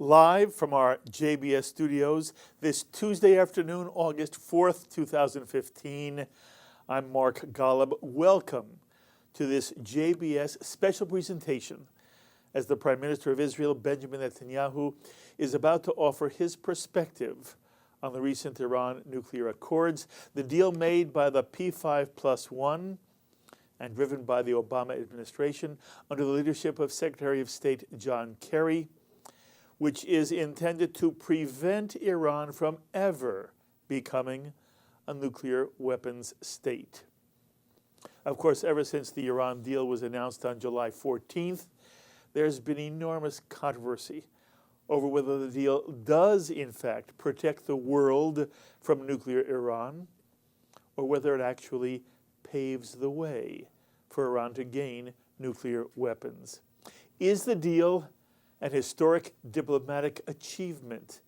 Live from our JBS studios this Tuesday afternoon, August 4th, 2015. I'm Mark Golub. Welcome to this JBS special presentation as the Prime Minister of Israel, Benjamin Netanyahu, is about to offer his perspective on the recent Iran nuclear accords, the deal made by the P5+1 and driven by the Obama administration under the leadership of Secretary of State John Kerry, which is intended to prevent Iran from ever becoming a nuclear weapons state. Of course, ever since the Iran deal was announced on July 14th, there's been enormous controversy over whether the deal does, in fact, protect the world from nuclear Iran, or whether it actually paves the way for Iran to gain nuclear weapons. Is the deal an historic diplomatic achievement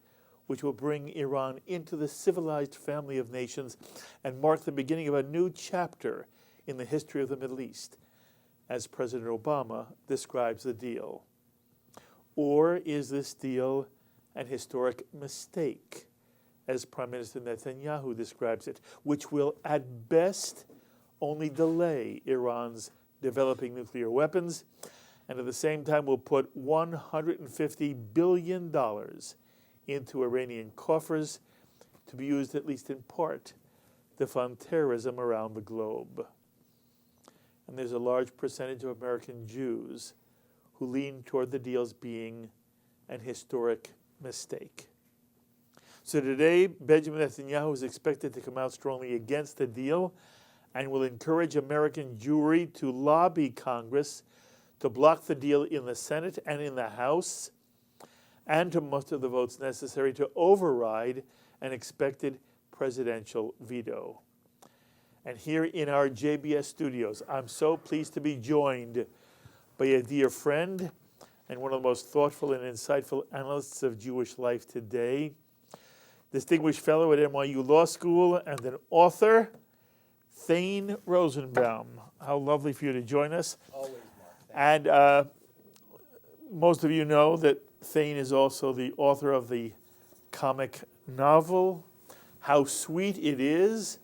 which will bring Iran into the civilized family of nations and mark the beginning of a new chapter in the history of the Middle East, as President Obama describes the deal? Or is this deal an historic mistake, as Prime Minister Netanyahu describes it, which will at best only delay Iran's developing nuclear weapons, and at the same time will put $150 billion into Iranian coffers to be used, at least in part, to fund terrorism around the globe? And there's a large percentage of American Jews who lean toward the deal's being an historic mistake. So today, Benjamin Netanyahu is expected to come out strongly against the deal and will encourage American Jewry to lobby Congress to block the deal in the Senate and in the House, and to muster the votes necessary to override an expected presidential veto. And here in our JBS studios, I'm so pleased to be joined by a dear friend and one of the most thoughtful and insightful analysts of Jewish life today, distinguished fellow at NYU Law School and an author, Thane Rosenbaum. How lovely for you to join us. Always, Mark. And most of you know that Thane is also the author of the comic novel, How Sweet It Is,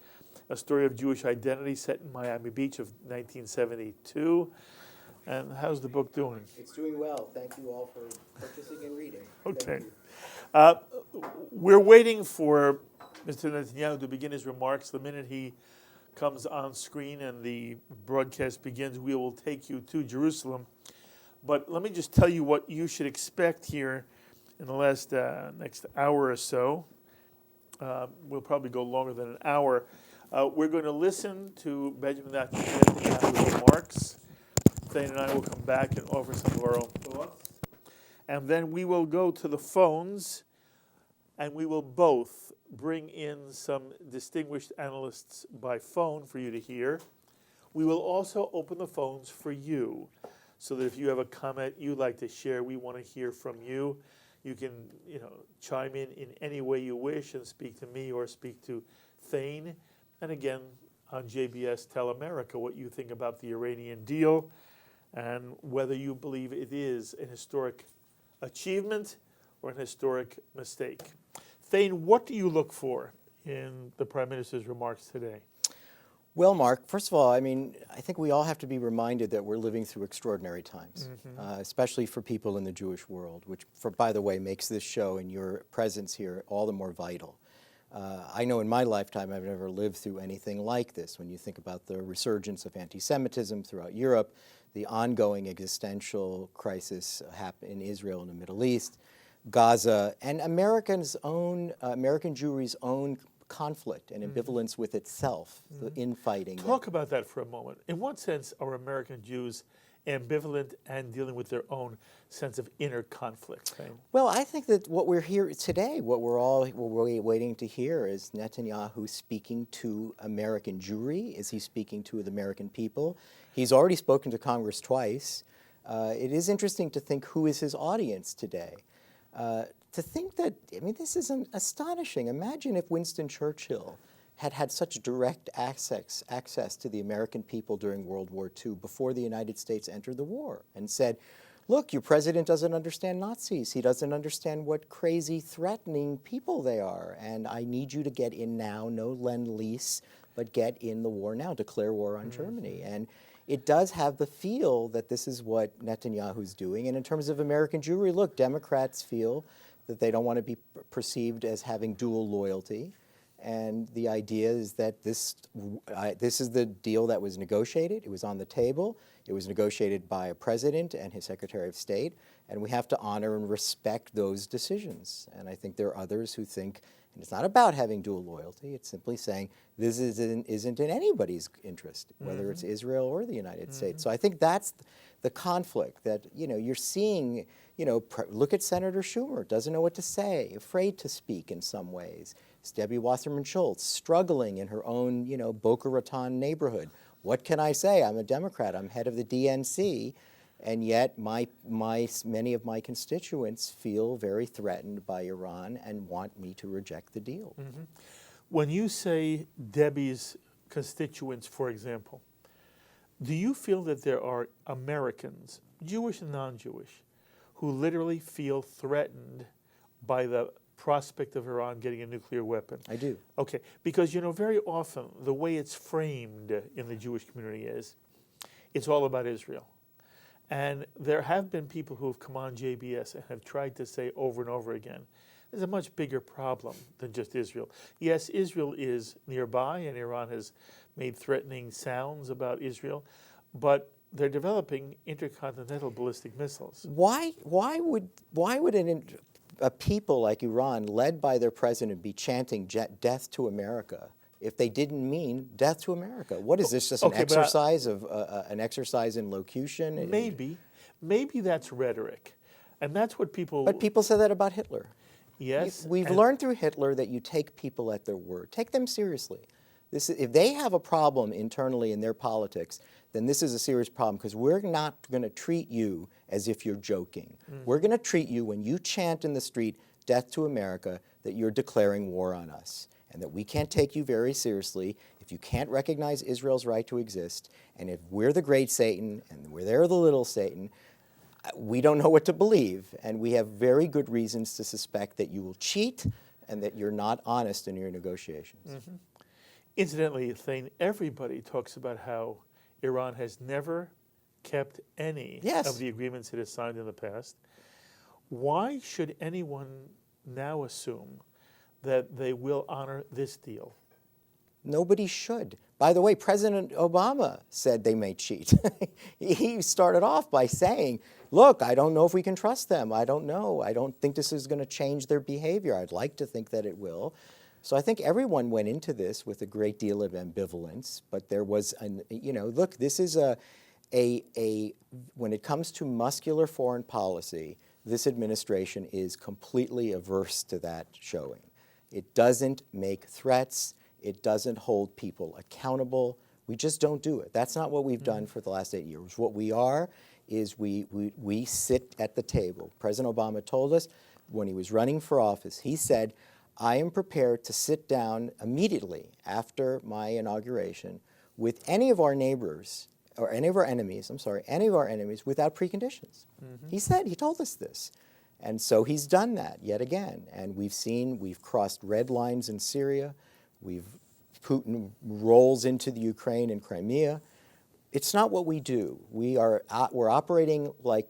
a story of Jewish identity set in Miami Beach of 1972. And how's the book doing? It's doing well. Thank you all for purchasing and reading. Okay. We're waiting for Mr. Netanyahu to begin his remarks. The minute he comes on screen and the broadcast begins, we will take you to Jerusalem. But let me just tell you what you should expect here in the next hour or so. We'll probably go longer than an hour. We're going to listen to Benjamin Netanyahu's remarks. Thane and I will come back and offer some of our own thoughts. And then we will go to the phones, and we will both bring in some distinguished analysts by phone for you to hear. We will also open the phones for you, so that if you have a comment you'd like to share, we want to hear from you. You can, chime in any way you wish and speak to me or speak to Thane. And again, on JBS, tell America what you think about the Iranian deal and whether you believe it is an historic achievement or an historic mistake. Thane, what do you look for in the Prime Minister's remarks today? Well, Mark, first of all, I think we all have to be reminded that we're living through extraordinary times, especially for people in the Jewish world, which, by the way, makes this show and your presence here all the more vital. I know in my lifetime I've never lived through anything like this. When you think about the resurgence of anti-Semitism throughout Europe, the ongoing existential crisis in Israel and the Middle East, Gaza, and American Jewry's own conflict and ambivalence with itself, the infighting. Talk about that for a moment. In what sense are American Jews ambivalent and dealing with their own sense of inner conflict? Well, I think that what we're here today, what we're waiting to hear is Netanyahu speaking to American Jewry. Is he speaking to the American people? He's already spoken to Congress twice. It is interesting to think who is his audience today. To think that, this is astonishing. Imagine if Winston Churchill had such direct access to the American people during World War II before the United States entered the war and said, look, your president doesn't understand Nazis. He doesn't understand what crazy, threatening people they are. And I need you to get in now, no lend-lease, but get in the war now, declare war on Germany. And it does have the feel that this is what Netanyahu's doing. And in terms of American Jewry, look, Democrats feel that they don't want to be perceived as having dual loyalty. And the idea is that this is the deal that was negotiated. It was on the table. It was negotiated by a president and his Secretary of State. And we have to honor and respect those decisions. And I think there are others who think, and it's not about having dual loyalty. It's simply saying this isn't in anybody's interest, whether it's Israel or the United States. So I think that's the conflict that, you're seeing, look at Senator Schumer, doesn't know what to say, afraid to speak in some ways. It's Debbie Wasserman Schultz struggling in her own, Boca Raton neighborhood. What can I say? I'm a Democrat. I'm head of the DNC. And yet many of my constituents feel very threatened by Iran and want me to reject the deal. When you say Debbie's constituents, for example, do you feel that there are Americans, Jewish and non-Jewish, who literally feel threatened by the prospect of Iran getting a nuclear weapon? I do. Okay, because very often the way it's framed in the Jewish community is it's all about Israel. And there have been people who have come on JBS and have tried to say over and over again, there's a much bigger problem than just Israel. Yes, Israel is nearby, and Iran has made threatening sounds about Israel, but they're developing intercontinental ballistic missiles. Why would a people like Iran, led by their president, be chanting death to America if they didn't mean death to America? What is this, just an exercise in locution? Maybe that's rhetoric, and that's what people. But people say that about Hitler. Yes, we've learned through Hitler that you take people at their word. Take them seriously. If they have a problem internally in their politics, then this is a serious problem, because we're not going to treat you as if you're joking. We're going to treat you, when you chant in the street, death to America, that you're declaring war on us, and that we can't take you very seriously if you can't recognize Israel's right to exist, and if we're the great Satan and they're the little Satan, we don't know what to believe, and we have very good reasons to suspect that you will cheat and that you're not honest in your negotiations. Incidentally, Thane, everybody talks about how Iran has never kept any of the agreements it has signed in the past. Why should anyone now assume that they will honor this deal? Nobody should. By the way, President Obama said they may cheat. He started off by saying, look, I don't know if we can trust them. I don't know. I don't think this is going to change their behavior. I'd like to think that it will. So I think everyone went into this with a great deal of ambivalence, but there was, look, this is when it comes to muscular foreign policy, this administration is completely averse to that showing. It doesn't make threats. It doesn't hold people accountable. We just don't do it. That's not what we've done for the last 8 years. What we are is we sit at the table. President Obama told us when he was running for office, he said, I am prepared to sit down immediately after my inauguration with any of our neighbors, or any of our enemies, without preconditions. He told us this. And so he's done that yet again. And we've crossed red lines in Syria. Putin rolls into the Ukraine and Crimea. It's not what we do. We're operating like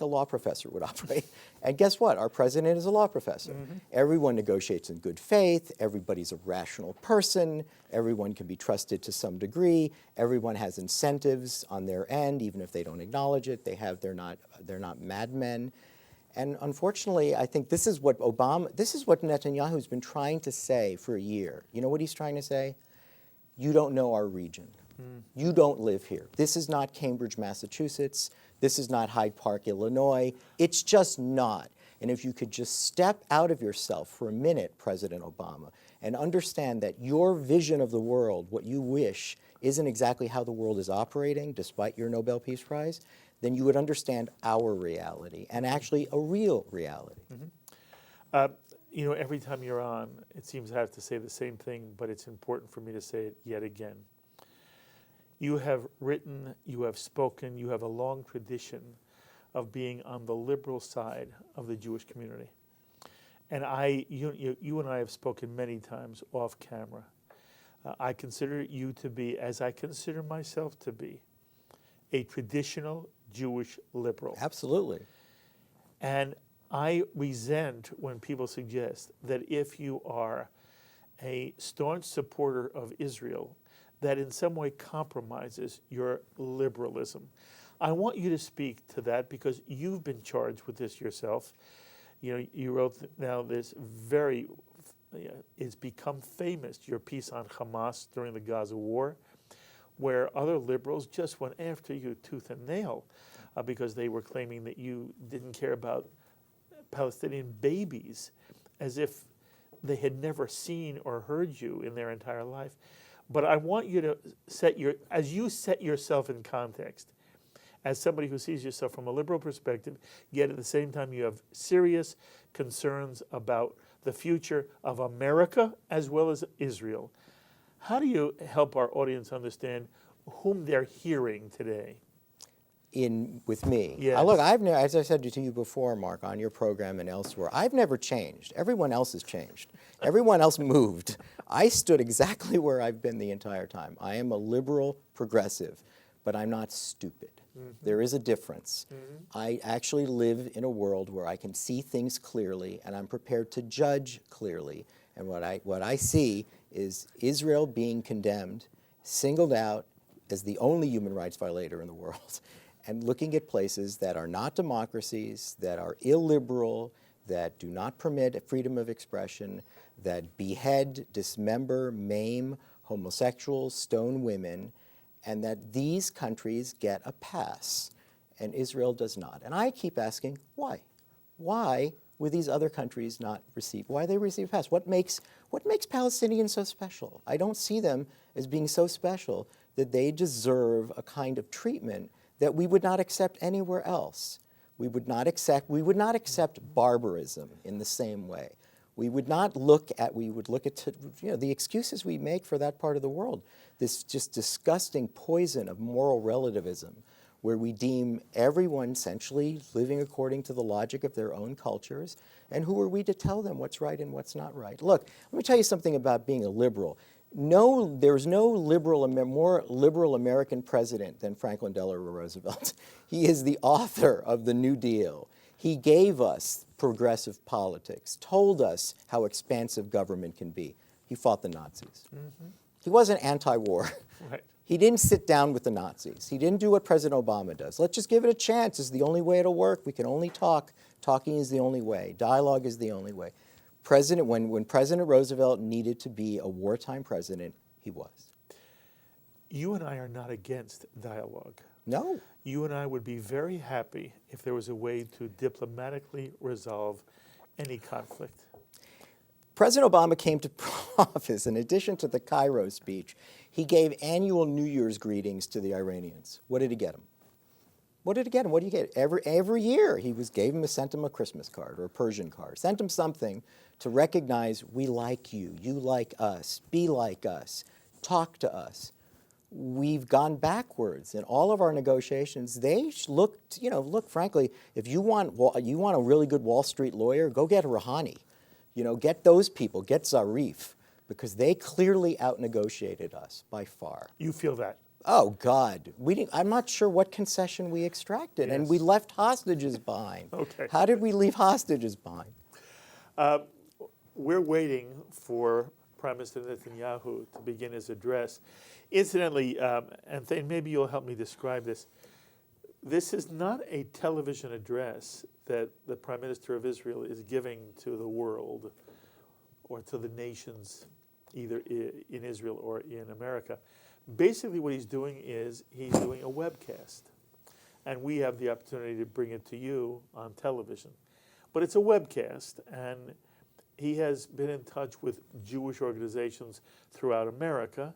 a law professor would operate. And guess what? Our president is a law professor. Everyone negotiates in good faith. Everybody's a rational person. Everyone can be trusted to some degree. Everyone has incentives on their end, even if they don't acknowledge it. They're not madmen. And unfortunately, I think this is what Netanyahu's been trying to say for a year. You know what he's trying to say? You don't know our region. You don't live here. This is not Cambridge, Massachusetts. This is not Hyde Park, Illinois. It's just not. And if you could just step out of yourself for a minute, President Obama, and understand that your vision of the world, what you wish, isn't exactly how the world is operating, despite your Nobel Peace Prize, then you would understand our reality, and actually a real reality. Every time you're on, it seems I have to say the same thing, but it's important for me to say it yet again. You have written, you have spoken, you have a long tradition of being on the liberal side of the Jewish community. And you and I have spoken many times off camera. I consider you to be, as I consider myself to be, a traditional Jewish liberal. Absolutely. And I resent when people suggest that if you are a staunch supporter of Israel, that in some way compromises your liberalism. I want you to speak to that because you've been charged with this yourself. You know, you wrote now this very, it's become famous, your piece on Hamas during the Gaza war, where other liberals just went after you tooth and nail because they were claiming that you didn't care about Palestinian babies, as if they had never seen or heard you in their entire life. But I want you to as you set yourself in context, as somebody who sees yourself from a liberal perspective, yet at the same time you have serious concerns about the future of America as well as Israel. How do you help our audience understand whom they're hearing today? With me. Yes. Look, I've never, as I said to you before, Mark, on your program and elsewhere, I've never changed. Everyone else has changed. Everyone else moved. I stood exactly where I've been the entire time. I am a liberal progressive, but I'm not stupid. Mm-hmm. There is a difference. Mm-hmm. I actually live in a world where I can see things clearly, and I'm prepared to judge clearly. And what I see is Israel being condemned, singled out as the only human rights violator in the world, and looking at places that are not democracies, that are illiberal, that do not permit freedom of expression, that behead, dismember, maim homosexuals, stone women, and that these countries get a pass, and Israel does not. And I keep asking, why? Why would these other countries not receive? Why they receive a pass? What makes Palestinians so special? I don't see them as being so special that they deserve a kind of treatment that we would not accept anywhere else. We would not accept barbarism in the same way. We would look at the excuses we make for that part of the world, this just disgusting poison of moral relativism, where we deem everyone essentially living according to the logic of their own cultures, and who are we to tell them what's right and what's not right? Look, let me tell you something about being a liberal. No, there's no more liberal American president than Franklin Delano Roosevelt. He is the author of the New Deal. He gave us progressive politics, told us how expansive government can be. He fought the Nazis. Mm-hmm. He wasn't anti-war. Right. He didn't sit down with the Nazis. He didn't do what President Obama does. Let's just give it a chance. It's the only way it'll work. We can only talk. Talking is the only way. Dialogue is the only way. When President Roosevelt needed to be a wartime president, he was. You and I are not against dialogue. No. You and I would be very happy if there was a way to diplomatically resolve any conflict. President Obama came to office, in addition to the Cairo speech, he gave annual New Year's greetings to the Iranians. What did he get them? What do you get? Every year sent them a Christmas card or a Persian card, sent them something to recognize we like you like us, be like us, talk to us. We've gone backwards in all of our negotiations. They look, frankly, if you want a really good Wall Street lawyer, go get Rouhani. Get those people, get Zarif, because they clearly out-negotiated us by far. You feel that? Oh, God. I'm not sure what concession we extracted, yes. and we left hostages behind. Okay. How did we leave hostages behind? We're waiting for Prime Minister Netanyahu to begin his address. Incidentally, and Thane, maybe you'll help me describe this. This is not a television address that the Prime Minister of Israel is giving to the world or to the nations, either in Israel or in America. Basically what he's doing is he's doing a webcast. And we have the opportunity to bring it to you on television. But it's a webcast, and he has been in touch with Jewish organizations throughout America,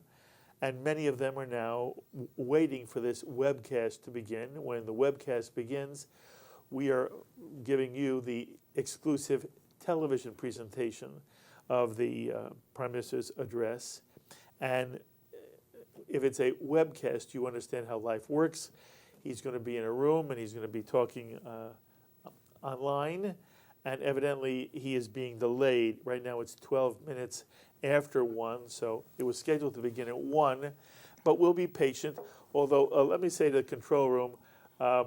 and many of them are now waiting for this webcast to begin. When the webcast begins, we are giving you the exclusive television presentation of the Prime Minister's address. And if it's a webcast, you understand how life works. He's going to be in a room and he's going to be talking online, and evidently he is being delayed. Right now it's 12 minutes after 1, so it was scheduled to begin at 1, but we'll be patient. Although, let me say to the control room, I'm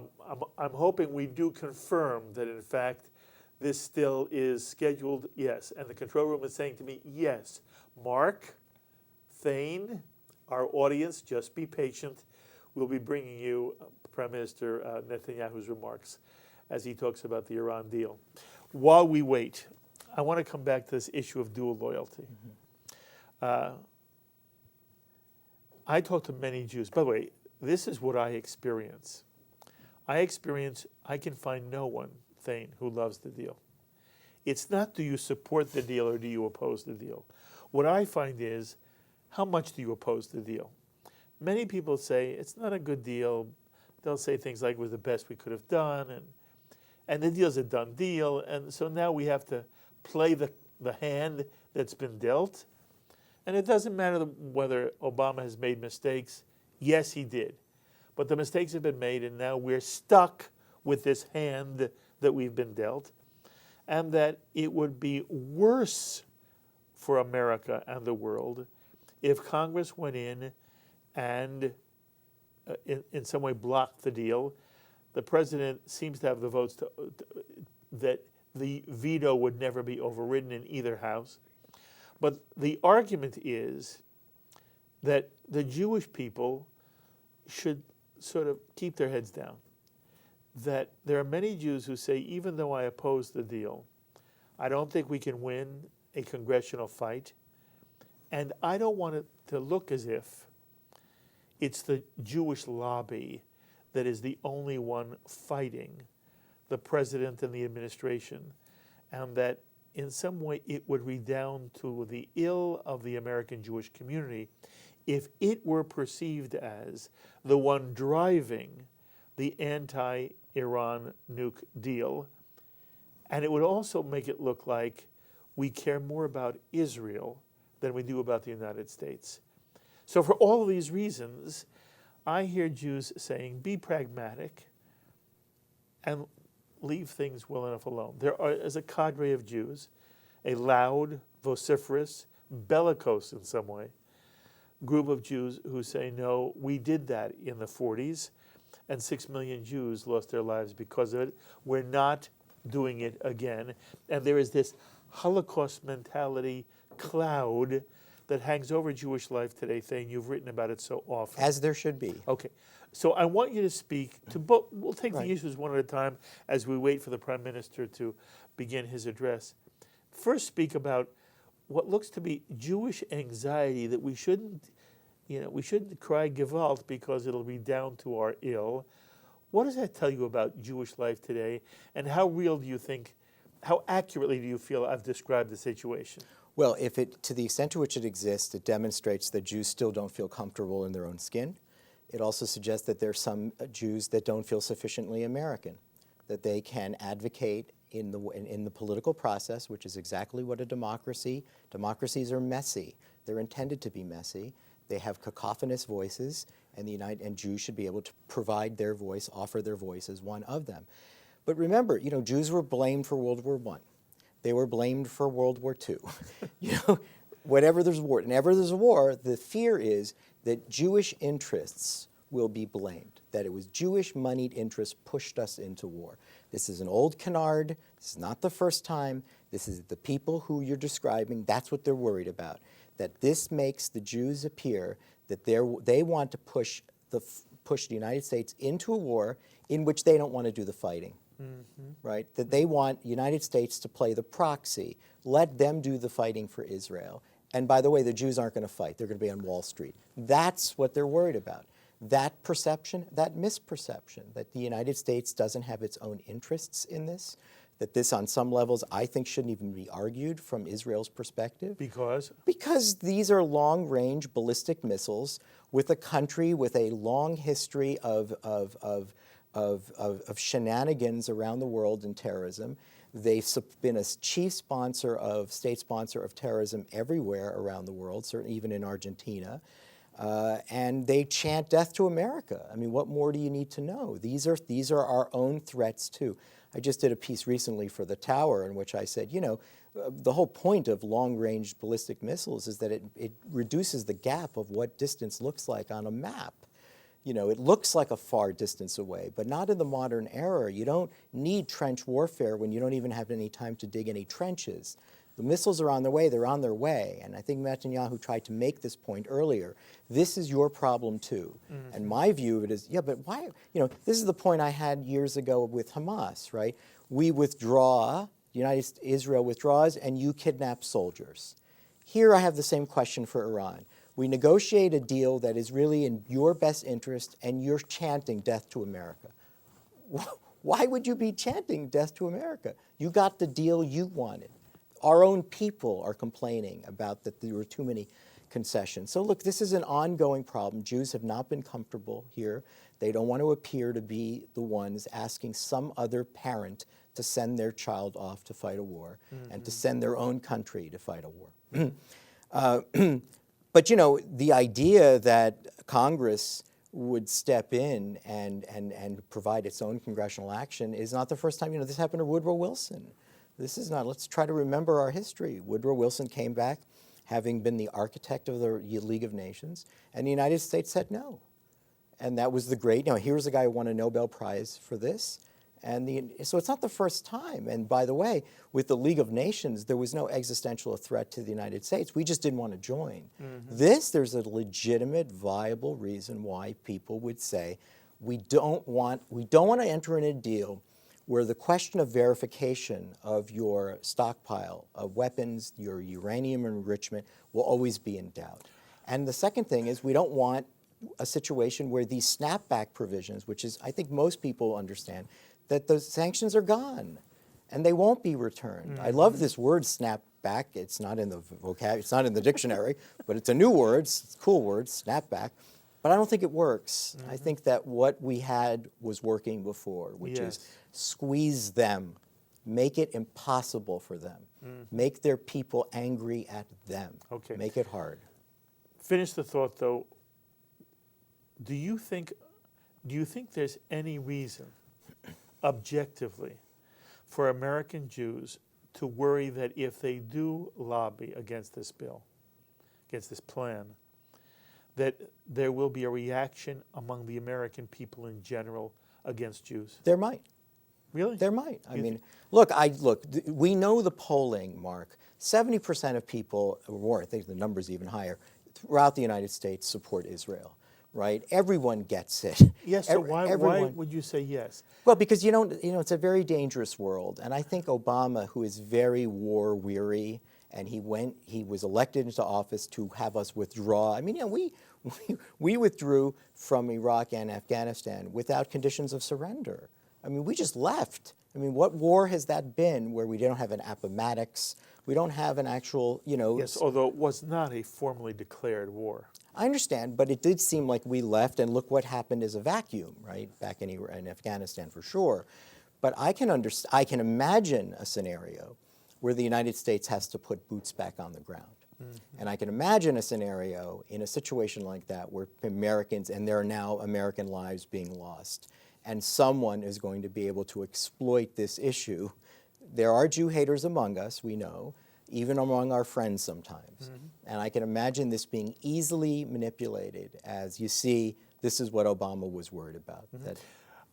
hoping we do confirm that, in fact, this still is scheduled, yes. And the control room is saying to me, yes. Mark, Thane, our audience, just be patient. We'll be bringing you Prime Minister Netanyahu's remarks as he talks about the Iran deal. While we wait, I want to come back to this issue of dual loyalty. I talk to many Jews. By the way, this is what I experience. I can find no one, Thane, who loves the deal. It's not do you support the deal or do you oppose the deal. What I find is, how much do you oppose the deal? Many people say, it's not a good deal. They'll say things like, it was the best we could have done, and the deal's a done deal, and so now we have to play the hand that's been dealt. And it doesn't matter whether Obama has made mistakes. Yes, he did. But the mistakes have been made, and now we're stuck with this hand that we've been dealt, and that it would be worse for America and the world if Congress went in and in some way blocked the deal. The president seems to have the votes that the veto would never be overridden in either house. But the argument is that the Jewish people should sort of keep their heads down. That there are many Jews who say, even though I oppose the deal, I don't think we can win a congressional fight, and I don't want it to look as if it's the Jewish lobby that is the only one fighting the president and the administration, and that in some way it would redound to the ill of the American Jewish community if it were perceived as the one driving the anti-Iran nuke deal. And it would also make it look like we care more about Israel than we do about the United States. So for all of these reasons, I hear Jews saying, be pragmatic and leave things well enough alone. There is a cadre of Jews, a loud, vociferous, bellicose in some way, group of Jews who say, no, we did that in the 40s, and 6 million Jews lost their lives because of it. We're not doing it again. And there is this Holocaust mentality cloud that hangs over Jewish life today, Thane. You've written about it so often. As there should be. Okay. So I want you to speak to both. We'll take Right. the issues one at a time as we wait for the Prime Minister to begin his address. First, speak about what looks to be Jewish anxiety that we shouldn't cry Gewalt because it'll redound to our ill. What does that tell you about Jewish life today, and how real do you think, how accurately do you feel I've described the situation? Well, to the extent to which it exists, it demonstrates that Jews still don't feel comfortable in their own skin. It also suggests that there are some Jews that don't feel sufficiently American, that they can advocate in the political process, which is exactly what a democracy. Democracies are messy. They're intended to be messy. They have cacophonous voices, and Jews should be able to provide their voice, offer their voice as one of them. But remember, Jews were blamed for World War I. They were blamed for World War II. Whenever there's a war, the fear is that Jewish interests will be blamed, that it was Jewish moneyed interests pushed us into war. This is an old canard. This is not the first time. This is the people who you're describing. That's what they're worried about, that this makes the Jews appear that they want to push the United States into a war in which they don't want to do the fighting. Mm-hmm. Right? That they want the United States to play the proxy, let them do the fighting for Israel. And by the way, the Jews aren't going to fight. They're going to be on Wall Street. That's what they're worried about. That perception, that misperception, that the United States doesn't have its own interests in this, that this on some levels I think shouldn't even be argued from Israel's perspective. Because? Because these are long-range ballistic missiles with a country with a long history of shenanigans around the world in terrorism. They've been a chief sponsor of, state sponsor of terrorism everywhere around the world, certainly even in Argentina. and they chant death to America. I mean, what more do you need to know? These are our own threats too. I just did a piece recently for The Tower in which I said, the whole point of long-range ballistic missiles is that it reduces the gap of what distance looks like on a map. It looks like a far distance away, but not in the modern era. You don't need trench warfare when you don't even have any time to dig any trenches. The missiles are on their way, they're on their way. And I think Netanyahu tried to make this point earlier. This is your problem too. Mm-hmm. And my view of it is, but why, this is the point I had years ago with Hamas, right? We withdraw, Israel withdraws, and you kidnap soldiers. Here I have the same question for Iran. We negotiate a deal that is really in your best interest, and you're chanting death to America. Why would you be chanting death to America? You got the deal you wanted. Our own people are complaining about that there were too many concessions. So look, this is an ongoing problem. Jews have not been comfortable here. They don't want to appear to be the ones asking some other parent to send their child off to fight a war and to send their own country to fight a war. But the idea that Congress would step in and provide its own congressional action is not the first time. This happened to Woodrow Wilson. This is not, let's try to remember our history. Woodrow Wilson came back having been the architect of the League of Nations, and the United States said no. And that was the great, here's a guy who won a Nobel Prize for this. So it's not the first time. And by the way, with the League of Nations, there was no existential threat to the United States. We just didn't want to join. There's a legitimate, viable reason why people would say, we don't want to enter in a deal where the question of verification of your stockpile of weapons, your uranium enrichment, will always be in doubt. And the second thing is we don't want a situation where these snapback provisions, which is, I think most people understand, that those sanctions are gone and they won't be returned. I love this word snapback. It's not in the vocabulary, it's not in the dictionary, but it's a new word, it's a cool word, snapback. But I don't think it works. I think that what we had was working before, which is squeeze them, make it impossible for them, make their people angry at them, make it hard. Finish the thought though. Do you think there's any reason, objectively, for American Jews to worry that if they do lobby against this bill, against this plan, that there will be a reaction among the American people in general against Jews? There might. Really? There might. I mean, look, we know the polling, Mark. 70% of people, or more, I think the number's even higher, throughout the United States support Israel. Right? Everyone gets it. Yes, so why would you say yes? Well, because it's a very dangerous world. And I think Obama, who is very war weary, and he was elected into office to have us withdraw. I mean, we withdrew from Iraq and Afghanistan without conditions of surrender. I mean, we just left. I mean, what war has that been where we don't have an Appomattox? We don't have an actual, Yes, although it was not a formally declared war. I understand, but it did seem like we left, and look what happened as a vacuum, right? Back in Afghanistan for sure. But I can imagine a scenario where the United States has to put boots back on the ground. And I can imagine a scenario in a situation like that where Americans, and there are now American lives being lost, and someone is going to be able to exploit this issue. There are Jew haters among us, we know, even among our friends sometimes. And I can imagine this being easily manipulated as you see, this is what Obama was worried about. That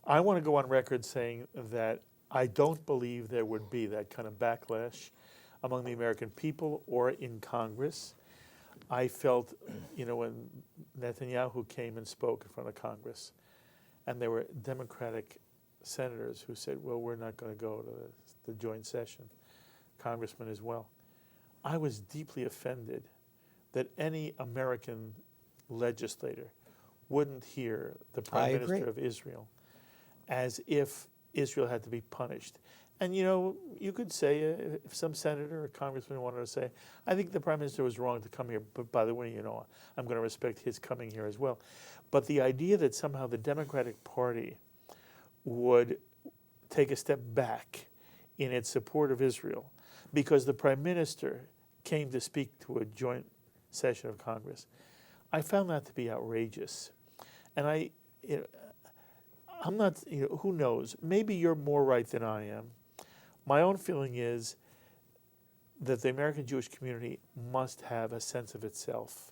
I want to go on record saying that I don't believe there would be that kind of backlash among the American people or in Congress. I felt, when Netanyahu came and spoke in front of Congress, and there were Democratic senators who said, well, we're not going to go to the joint session, congressmen as well. I was deeply offended that any American legislator wouldn't hear the Prime Minister of Israel as if Israel had to be punished. And you could say, if some senator or congressman wanted to say, I think the Prime Minister was wrong to come here, but by the way, I'm going to respect his coming here as well. But the idea that somehow the Democratic Party would take a step back in its support of Israel because the Prime Minister came to speak to a joint session of Congress, I found that to be outrageous. And I'm not, who knows? Maybe you're more right than I am. My own feeling is that the American Jewish community must have a sense of itself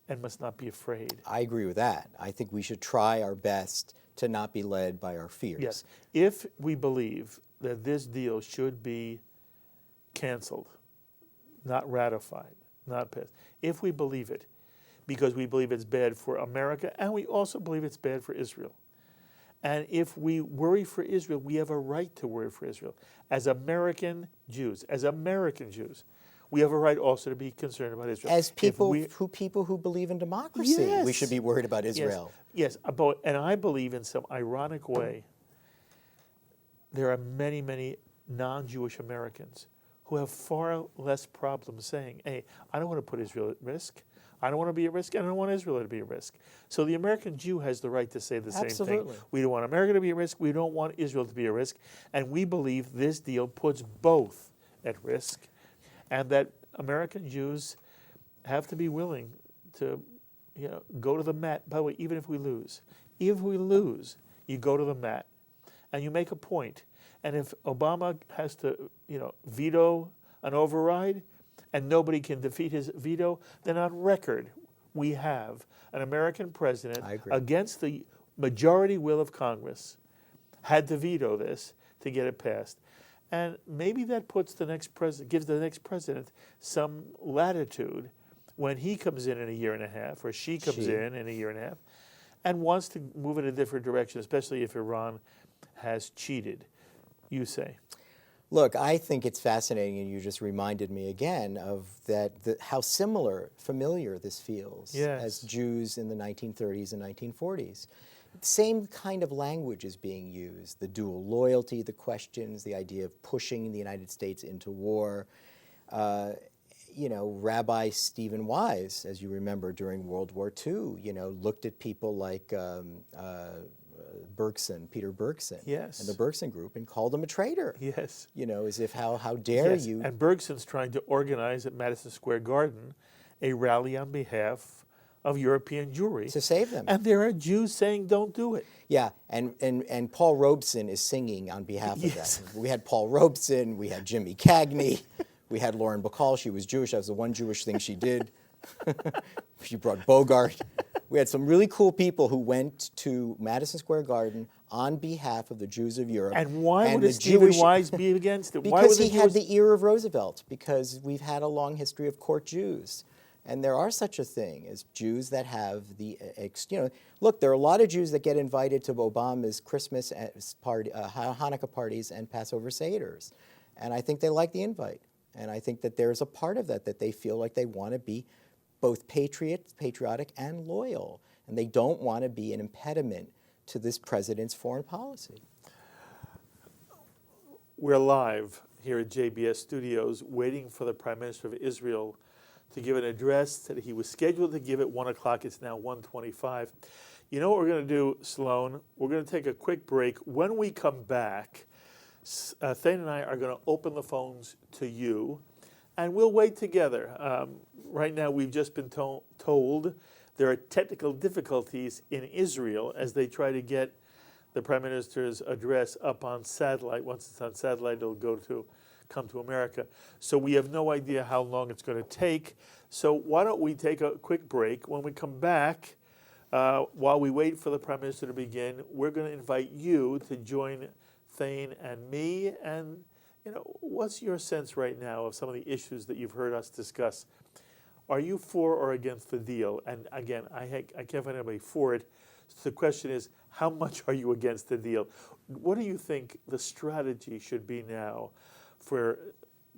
and must not be afraid. I agree with that. I think we should try our best to not be led by our fears. Yes. If we believe that this deal should be canceled, not ratified, not passed, if we believe it, because we believe it's bad for America and we also believe it's bad for Israel. And if we worry for Israel, we have a right to worry for Israel. As American Jews, we have a right also to be concerned about Israel. As people who believe in democracy, Yes. we should be worried about Israel. Yes, and I believe in some ironic way, there are many, many non-Jewish Americans who have far less problems saying, hey, I don't want to put Israel at risk. I don't want to be at risk, and I don't want Israel to be at risk. So the American Jew has the right to say the same thing. We don't want America to be at risk. We don't want Israel to be at risk. And we believe this deal puts both at risk, and that American Jews have to be willing to go to the mat. By the way, even if we lose, you go to the mat, and you make a point. And if Obama has to veto an override, and nobody can defeat his veto, then on record we have an American president against the majority will of Congress had to veto this to get it passed. And maybe that puts gives the next president some latitude when he comes in a year and a half, or she comes in a year and a half, and wants to move in a different direction, especially if Iran has cheated, you say. Look, I think it's fascinating, and you just reminded me again of how familiar this feels as Jews in the 1930s and 1940s. Same kind of language is being used, the dual loyalty, the questions, the idea of pushing the United States into war. Rabbi Stephen Wise, as you remember during World War II, looked at people like Peter Bergson, and the Bergson Group, and called him a traitor. Yes. As if how dare you. And Bergson's trying to organize at Madison Square Garden a rally on behalf of European Jewry. To save them. And there are Jews saying don't do it. Yeah, and Paul Robeson is singing on behalf of that. We had Paul Robeson, we had Jimmy Cagney, we had Lauren Bacall. She was Jewish. That was the one Jewish thing she did. She brought Bogart. We had some really cool people who went to Madison Square Garden on behalf of the Jews of Europe. And why would Stephen Wise be against it? Because he had the ear of Roosevelt, because we've had a long history of court Jews. And there are such a thing as Jews that have look, there are a lot of Jews that get invited to Obama's Christmas party, Hanukkah parties and Passover Seders. And I think they like the invite. And I think that there's a part of that they feel like they want to be both patriotic and loyal. And they don't want to be an impediment to this president's foreign policy. We're live here at JBS Studios waiting for the Prime Minister of Israel to give an address that he was scheduled to give at 1 o'clock. It's now 1:25. You know what we're going to do, Sloan? We're going to take a quick break. When we come back, Thane and I are going to open the phones to you, and we'll wait together. Right now, we've just been told there are technical difficulties in Israel as they try to get the Prime Minister's address up on satellite. Once it's on satellite, it'll come to America. So we have no idea how long it's going to take. So why don't we take a quick break? When we come back, while we wait for the Prime Minister to begin, we're going to invite you to join Thane and me. And what's your sense right now of some of the issues that you've heard us discuss? Are you for or against the deal? And again, I can't find anybody for it. So the question is, how much are you against the deal? What do you think the strategy should be now for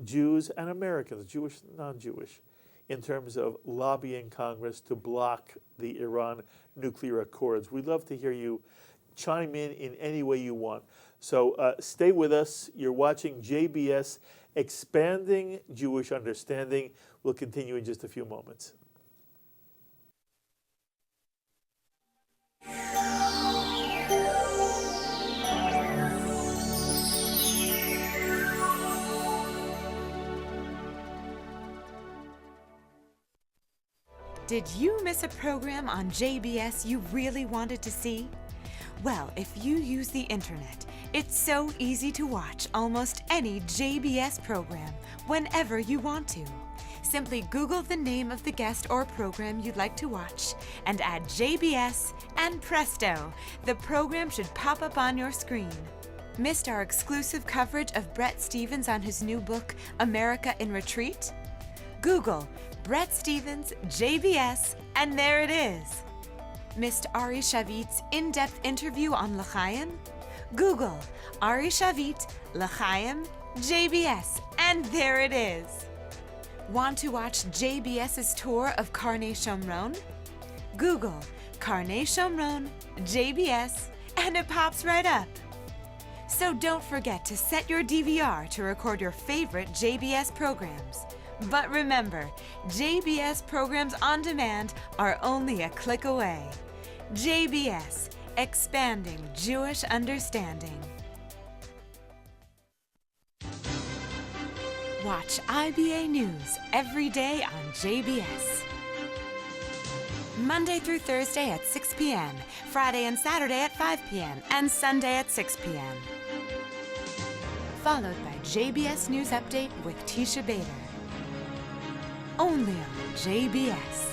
Jews and Americans, Jewish, non-Jewish, in terms of lobbying Congress to block the Iran nuclear accords? We'd love to hear you chime in any way you want. So stay with us. You're watching JBS Expanding Jewish Understanding. We'll continue in just a few moments. Did you miss a program on JBS you really wanted to see? Well, if you use the internet, it's so easy to watch almost any JBS program whenever you want to. Simply Google the name of the guest or program you'd like to watch and add JBS, and presto, the program should pop up on your screen. Missed our exclusive coverage of Bret Stephens on his new book, America in Retreat? Google Bret Stephens, JBS, and there it is. Missed Ari Shavit's in-depth interview on L'chaim? Google Ari Shavit, L'chaim, JBS, and there it is. Want to watch JBS's tour of Karnei Shomron? Google Karnei Shomron, JBS, and it pops right up. So don't forget to set your DVR to record your favorite JBS programs. But remember, JBS programs on demand are only a click away. JBS, expanding Jewish understanding. Watch IBA News every day on JBS. Monday through Thursday at 6 p.m., Friday and Saturday at 5 p.m., and Sunday at 6 p.m. Followed by JBS News Update with Tisha Bader. Only on JBS.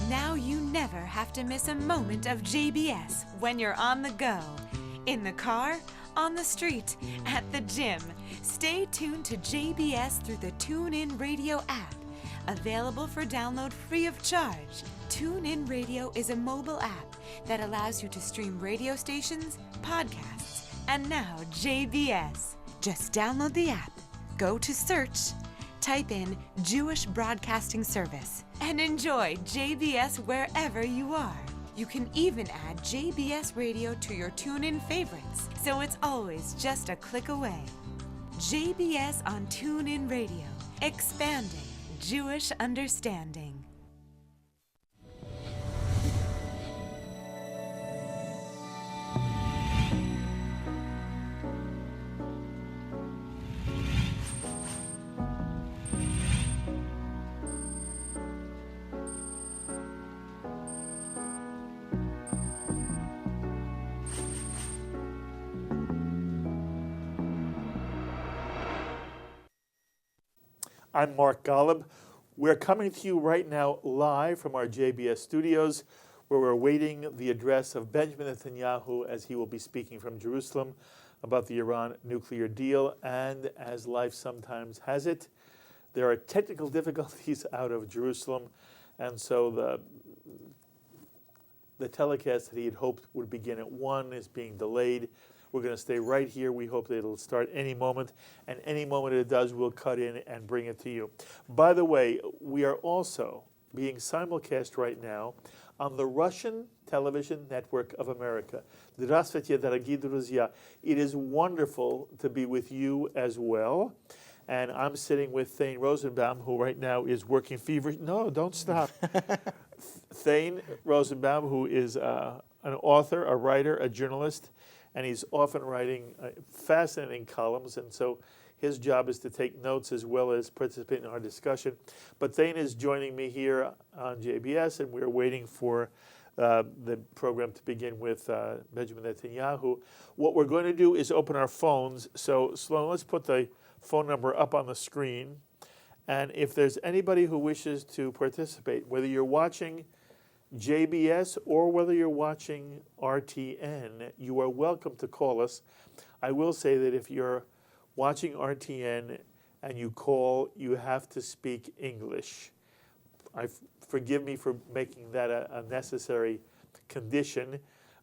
Now you never have to miss a moment of JBS when you're on the go. In the car, on the street, at the gym. Stay tuned to JBS through the TuneIn Radio app. Available for download free of charge. TuneIn Radio is a mobile app that allows you to stream radio stations, podcasts, and now JBS. Just download the app, go to search, type in Jewish Broadcasting Service, and enjoy JBS wherever you are. You can even add JBS Radio to your TuneIn favorites, so it's always just a click away. JBS on TuneIn Radio, expanding Jewish understanding. I'm Mark Golub. We're coming to you right now live from our JBS studios, where we're awaiting the address of Benjamin Netanyahu as he will be speaking from Jerusalem about the Iran nuclear deal. And as life sometimes has it, there are technical difficulties out of Jerusalem, and so the telecast that he had hoped would begin at 1 is being delayed. We're going to stay right here. We hope that it'll start any moment, and any moment it does, we'll cut in and bring it to you. By the way, we are also being simulcast right now on the Russian Television Network of America. Здравствуйте, дорогие друзья. It is wonderful to be with you as well. And I'm sitting with Thane Rosenbaum, who right now is working feverishly. No, don't stop. Thane Rosenbaum, who is an author, a writer, a journalist, and he's often writing fascinating columns, and so his job is to take notes as well as participate in our discussion. But Thane is joining me here on JBS, and we're waiting for the program to begin with Benjamin Netanyahu. What we're going to do is open our phones. So Sloan, let's put the phone number up on the screen. And if there's anybody who wishes to participate, whether you're watching JBS or whether you're watching RTN, you are welcome to call us. I will say that if you're watching RTN and you call, you have to speak English. Forgive me for making that a necessary condition,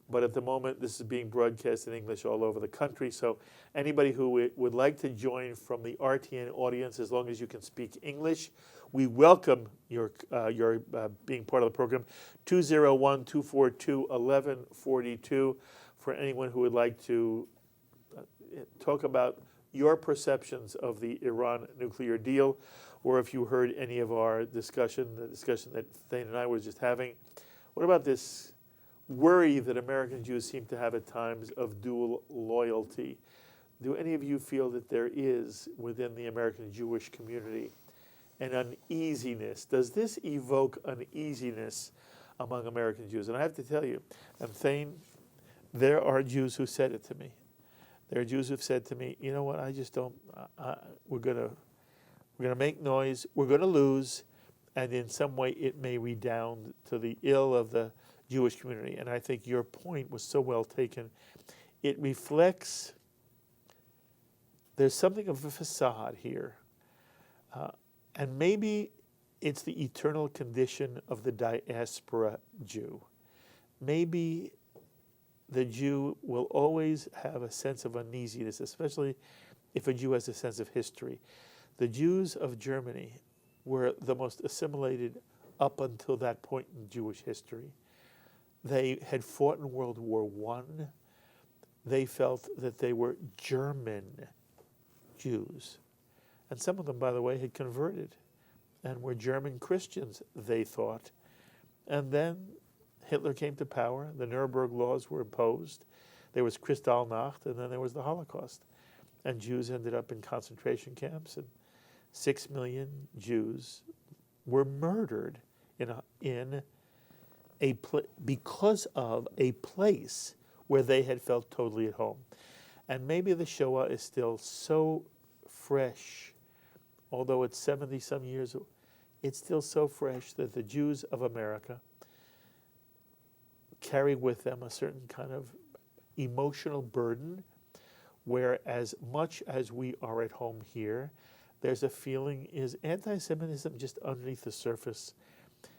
but at the moment this is being broadcast in English all over the country. So anybody who would like to join from the RTN audience, as long as you can speak English, we welcome your being part of the program. 201-242-1142 for anyone who would like to talk about your perceptions of the Iran nuclear deal, or if you heard any of our discussion, the discussion that Thane and I were just having. What about this worry that American Jews seem to have at times of dual loyalty? Do any of you feel that there is, within the American Jewish community, an uneasiness? Does this evoke uneasiness among American Jews? And I have to tell you, and Thane, there are Jews who said it to me. There are Jews who've said to me, you know what, I just don't, we're going to make noise, we're going to lose, and in some way it may redound to the ill of the Jewish community. And I think your point was so well taken. It reflects, there's something of a facade here. And maybe it's the eternal condition of the diaspora Jew. Maybe the Jew will always have a sense of uneasiness, especially if a Jew has a sense of history. The Jews of Germany were the most assimilated up until that point in Jewish history. They had fought in World War I. They felt that they were German Jews. And some of them, by the way, had converted and were German Christians, they thought. And then Hitler came to power. The Nuremberg laws were imposed. There was Kristallnacht, and then there was the Holocaust. And Jews ended up in concentration camps, and 6 million Jews were murdered because of a place where they had felt totally at home. And maybe the Shoah is still so fresh, although it's 70-some years, it's still so fresh that the Jews of America carry with them a certain kind of emotional burden, where as much as we are at home here, there's a feeling, is anti-Semitism just underneath the surface?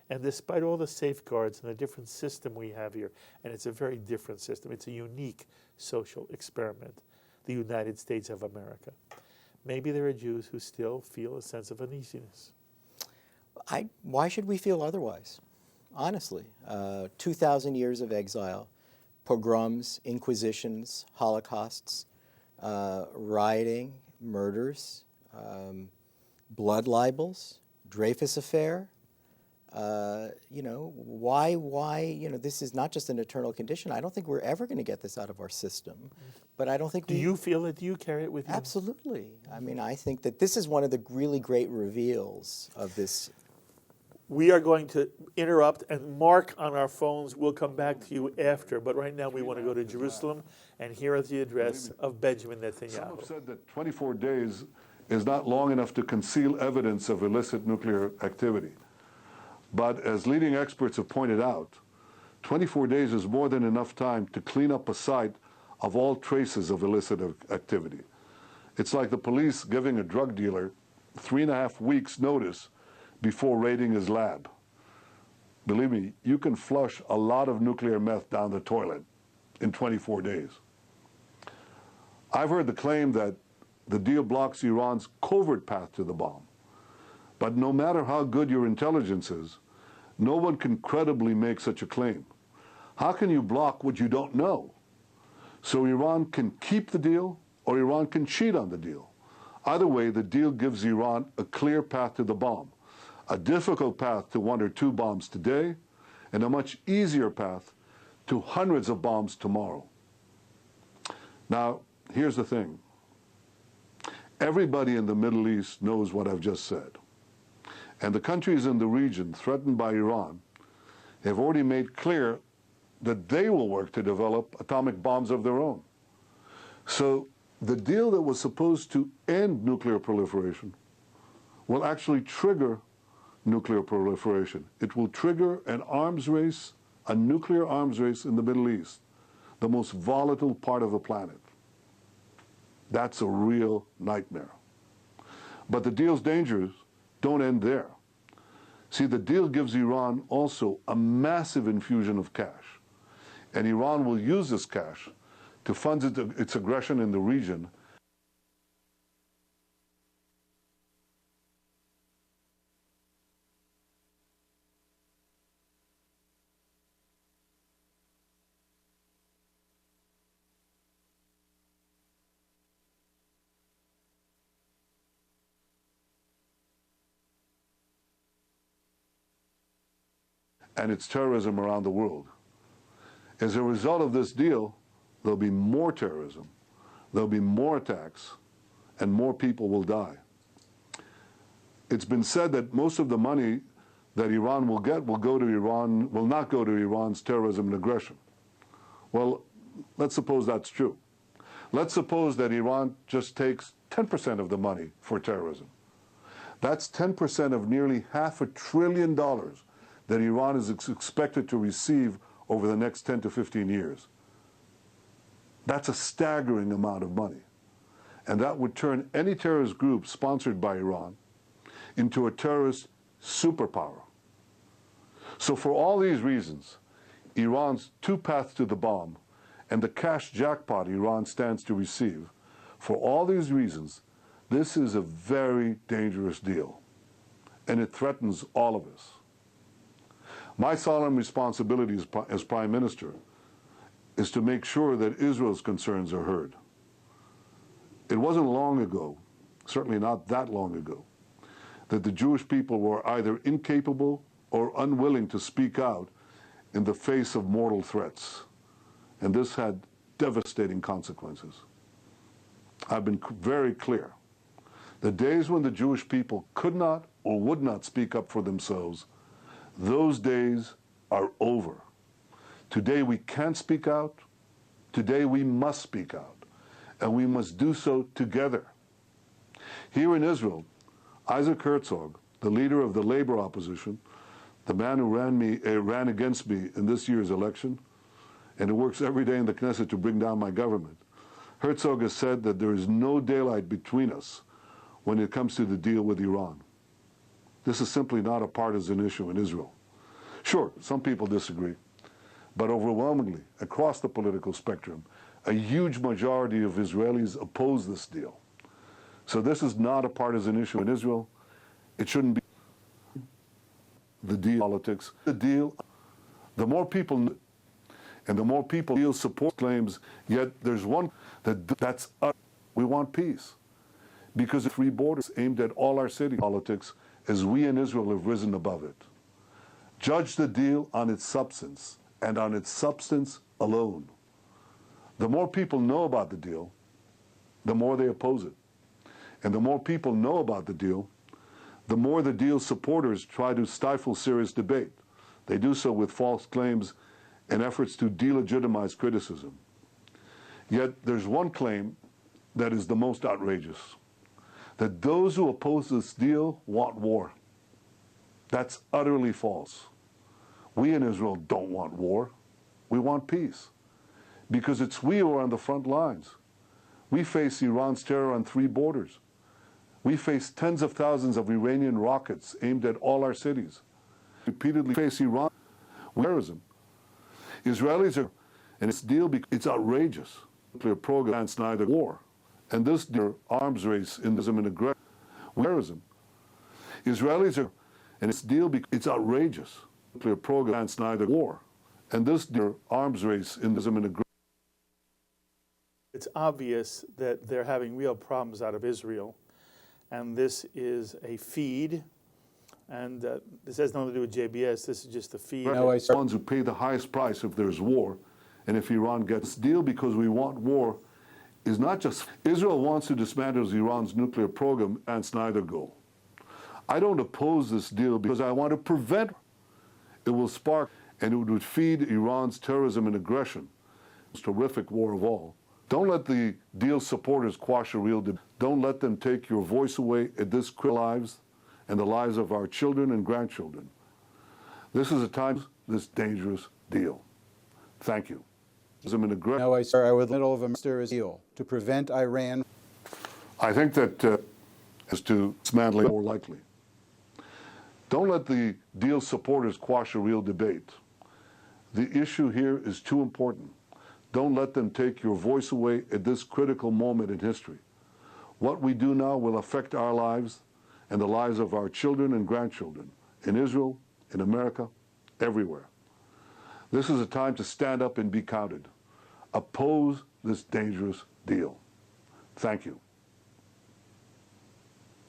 And despite all the safeguards and the different system we have here, and it's a very different system, it's a unique social experiment, the United States of America. Maybe there are Jews who still feel a sense of uneasiness. Why should we feel otherwise? Honestly, 2,000 years of exile, pogroms, inquisitions, holocausts, rioting, murders, blood libels, Dreyfus affair. Why, this is not just an eternal condition. I don't think we're ever going to get this out of our system. But I don't think Do you feel it? Do you carry it with you? Absolutely. I mean, I think that this is one of the really great reveals of this. We are going to interrupt, and Mark on our phones will come back to you after. But right now we want to go to Jerusalem and hear the address of Benjamin Netanyahu. Some have said that 24 days is not long enough to conceal evidence of illicit nuclear activity. But as leading experts have pointed out, 24 days is more than enough time to clean up a site of all traces of illicit activity. It's like the police giving a drug dealer 3.5 weeks' notice before raiding his lab. Believe me, you can flush a lot of nuclear meth down the toilet in 24 days. I've heard the claim that the deal blocks Iran's covert path to the bomb. But no matter how good your intelligence is, no one can credibly make such a claim. How can you block what you don't know? So Iran can keep the deal, or Iran can cheat on the deal. Either way, the deal gives Iran a clear path to the bomb, a difficult path to 1 or 2 bombs today, and a much easier path to hundreds of bombs tomorrow. Now, here's the thing. Everybody in the Middle East knows what I've just said. And the countries in the region threatened by Iran have already made clear that they will work to develop atomic bombs of their own. So the deal that was supposed to end nuclear proliferation will actually trigger nuclear proliferation. It will trigger an arms race, a nuclear arms race in the Middle East, the most volatile part of the planet. That's a real nightmare. But the deal's dangers don't end there. See, the deal gives Iran also a massive infusion of cash. And Iran will use this cash to fund its aggression in the region. And its terrorism around the world. As a result of this deal, there'll be more terrorism, there'll be more attacks, and more people will die. It's been said that most of the money that Iran will get will not go to Iran's terrorism and aggression. Well, let's suppose that's true. Let's suppose that Iran just takes 10% of the money for terrorism. That's 10% of nearly $500 billion that Iran is expected to receive over the next 10 to 15 years. That's a staggering amount of money. And that would turn any terrorist group sponsored by Iran into a terrorist superpower. So for all these reasons, Iran's two paths to the bomb and the cash jackpot Iran stands to receive, for all these reasons, this is a very dangerous deal. And it threatens all of us. My solemn responsibility as Prime Minister is to make sure that Israel's concerns are heard. It wasn't long ago, certainly not that long ago, that the Jewish people were either incapable or unwilling to speak out in the face of mortal threats. And this had devastating consequences. I've been very clear. The days when the Jewish people could not or would not speak up for themselves, those days are over. Today we can speak out. Today we must speak out. And we must do so together. Here in Israel, Isaac Herzog, the leader of the labor opposition, the man who ran against me in this year's election, and who works every day in the Knesset to bring down my government, Herzog has said that there is no daylight between us when it comes to the deal with Iran. This is simply not a partisan issue in Israel. Sure, some people disagree, but overwhelmingly, across the political spectrum, a huge majority of Israelis oppose this deal. So this is not a partisan issue in Israel. It shouldn't be the deal politics. The deal, the more people, and the more people deal support claims, yet there's one that's us. We want peace. Because of free borders aimed at all our cities, politics, as we in Israel have risen above it. Judge the deal on its substance, and on its substance alone. The more people know about the deal, the more they oppose it. And the more people know about the deal, the more the deal supporters try to stifle serious debate. They do so with false claims and efforts to delegitimize criticism. Yet there's one claim that is the most outrageous, that those who oppose this deal want war. That's utterly false. We in Israel don't want war. We want peace. Because it's we who are on the front lines. We face Iran's terror on 3 borders. We face tens of thousands of Iranian rockets aimed at all our cities. Repeatedly face Iran with terrorism. Israelis are, and its deal, it's outrageous. Nuclear program against neither war. And this arms race in Islam and aggression. Terrorism. Israelis are, and its deal, it's outrageous. Nuclear program against neither war. And this arms race in Islam and aggression. It's obvious that they're having real problems out of Israel. And this is a feed. And this has nothing to do with JBS. This is just a feed. The ones who pay the highest price if there's war. And if Iran gets this deal because we want war, is not just Israel wants to dismantle Iran's nuclear program, and it's neither goal. I don't oppose this deal because I want to prevent it. Will spark and it would feed Iran's terrorism and aggression. It's a terrific war of all. Don't let the deal supporters quash a real debate. Don't let them take your voice away at this critical lives and the lives of our children and grandchildren. This is a time this dangerous deal. Thank you. Now, I would middle of a deal to prevent Iran. I think that is to dismantle more likely. Don't let the deal supporters quash a real debate. The issue here is too important. Don't let them take your voice away at this critical moment in history. What we do now will affect our lives and the lives of our children and grandchildren in Israel, in America, everywhere. This is a time to stand up and be counted. Oppose this dangerous deal. Thank you.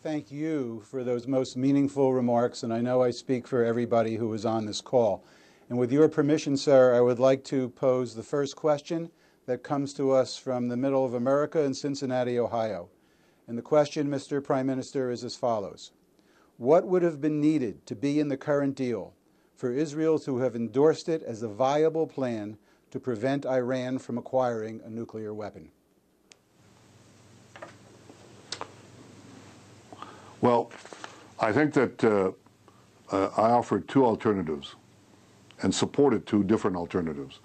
Thank you for those most meaningful remarks, and I know I speak for everybody who was on this call. And with your permission, sir, I would like to pose the first question that comes to us from the middle of America in Cincinnati, Ohio. And the question, Mr. Prime Minister, is as follows. What would have been needed to be in the current deal for Israel to have endorsed it as a viable plan to prevent Iran from acquiring a nuclear weapon? Well, I think that I offered two alternatives and supported two different alternatives.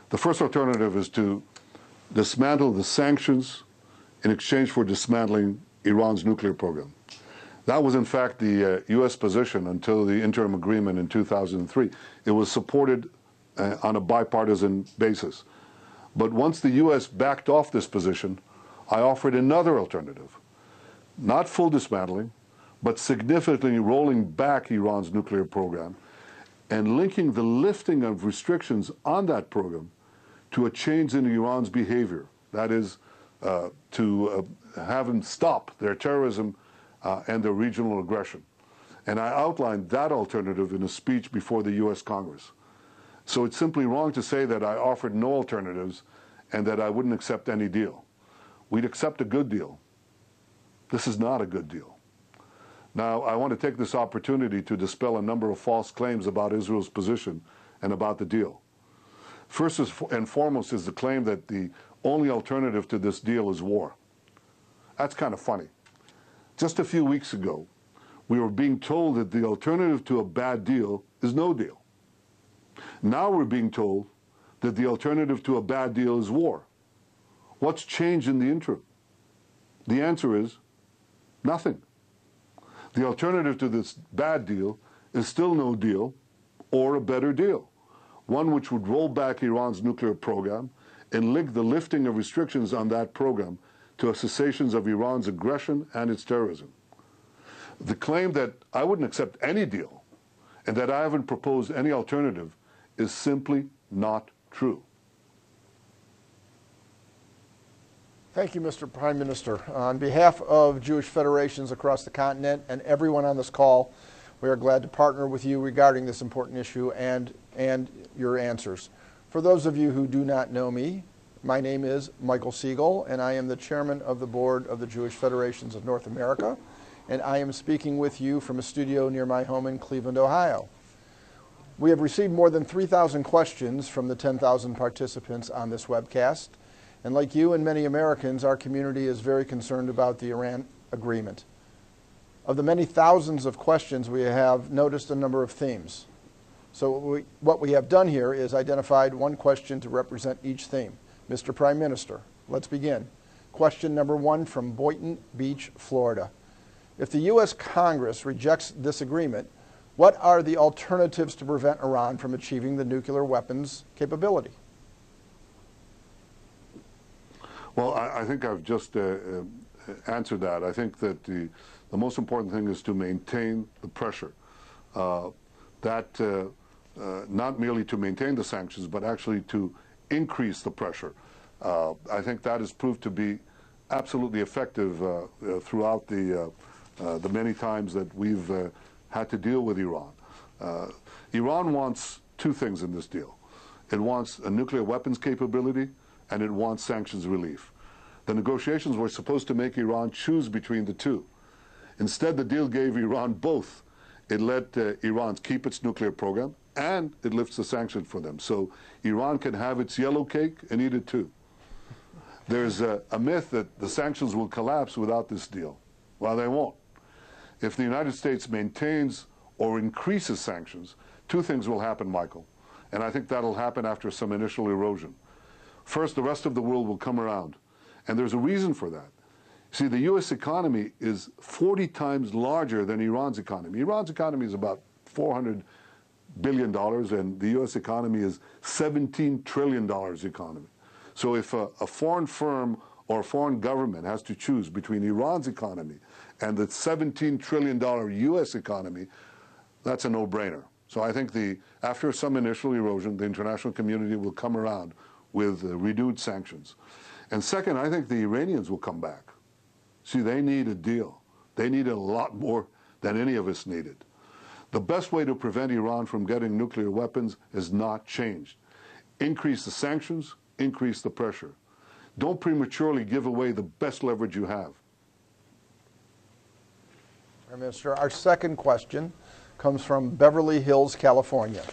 The first alternative is to dismantle the sanctions in exchange for dismantling Iran's nuclear program. That was, in fact, the U.S. position until the interim agreement in 2003. It was supported on a bipartisan basis. But once the U.S. backed off this position, I offered another alternative. Not full dismantling, but significantly rolling back Iran's nuclear program and linking the lifting of restrictions on that program to a change in Iran's behavior. That is, to have them stop their terrorism and their regional aggression. And I outlined that alternative in a speech before the U.S. Congress. So it's simply wrong to say that I offered no alternatives and that I wouldn't accept any deal. We'd accept a good deal. This is not a good deal. Now, I want to take this opportunity to dispel a number of false claims about Israel's position and about the deal. First and foremost is the claim that the only alternative to this deal is war. That's kind of funny. Just a few weeks ago, we were being told that the alternative to a bad deal is no deal. Now we're being told that the alternative to a bad deal is war. What's changed in the interim? The answer is nothing. The alternative to this bad deal is still no deal or a better deal, one which would roll back Iran's nuclear program and link the lifting of restrictions on that program to a cessation of Iran's aggression and its terrorism. The claim that I wouldn't accept any deal and that I haven't proposed any alternative is simply not true. Thank you, Mr. Prime Minister. On behalf of Jewish federations across the continent and everyone on this call, we are glad to partner with you regarding this important issue and your answers. For those of you who do not know me, my name is Michael Siegel, and I am the chairman of the board of the Jewish Federations of North America, and I am speaking with you from a studio near my home in Cleveland, Ohio. We have received more than 3,000 questions from the 10,000 participants on this webcast. And like you and many Americans, our community is very concerned about the Iran agreement. Of the many thousands of questions, we have noticed a number of themes. So what we have done here is identified one question to represent each theme. Mr. Prime Minister, let's begin. Question number one from Boynton Beach, Florida. If the U.S. Congress rejects this agreement, what are the alternatives to prevent Iran from achieving the nuclear weapons capability? Well, I think I've just answered that. I think that the most important thing is to maintain the pressure. Not merely to maintain the sanctions, but actually to increase the pressure. I think that has proved to be absolutely effective throughout the many times that we've had to deal with Iran. Iran wants two things in this deal. It wants a nuclear weapons capability, and it wants sanctions relief. The negotiations were supposed to make Iran choose between the two. Instead, the deal gave Iran both. It let Iran keep its nuclear program, and it lifts the sanctions for them. So Iran can have its yellow cake and eat it too. There's a myth that the sanctions will collapse without this deal. Well, they won't. If the United States maintains or increases sanctions, two things will happen, Michael. And I think that'll happen after some initial erosion. First, the rest of the world will come around. And there's a reason for that. See, the U.S. economy is 40 times larger than Iran's economy. Iran's economy is about $400 billion, and the U.S. economy is $17 trillion economy. So if a foreign firm or a foreign government has to choose between Iran's economy and the $17 trillion U.S. economy, that's a no-brainer. So I think after some initial erosion, the international community will come around with renewed sanctions. And second, I think the Iranians will come back. See, they need a deal. They need a lot more than any of us needed. The best way to prevent Iran from getting nuclear weapons has not changed. Increase the sanctions, increase the pressure. Don't prematurely give away the best leverage you have. Prime Minister, our second question comes from Beverly Hills, California.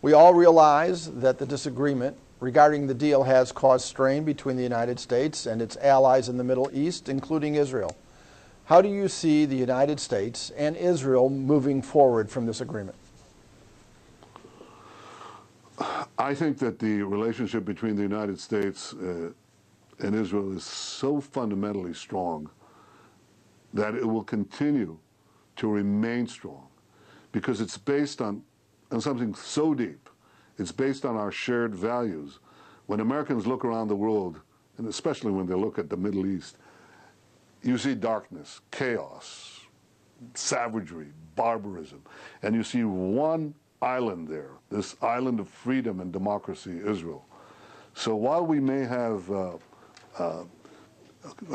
We all realize that the disagreement regarding the deal has caused strain between the United States and its allies in the Middle East, including Israel. How do you see the United States and Israel moving forward from this agreement? I think that the relationship between the United States and Israel is so fundamentally strong that it will continue to remain strong because it's based on something so deep. It's based on our shared values. When Americans look around the world, and especially when they look at the Middle East, you see darkness, chaos, savagery, barbarism, and you see one island there, this island of freedom and democracy, Israel. So while we may have a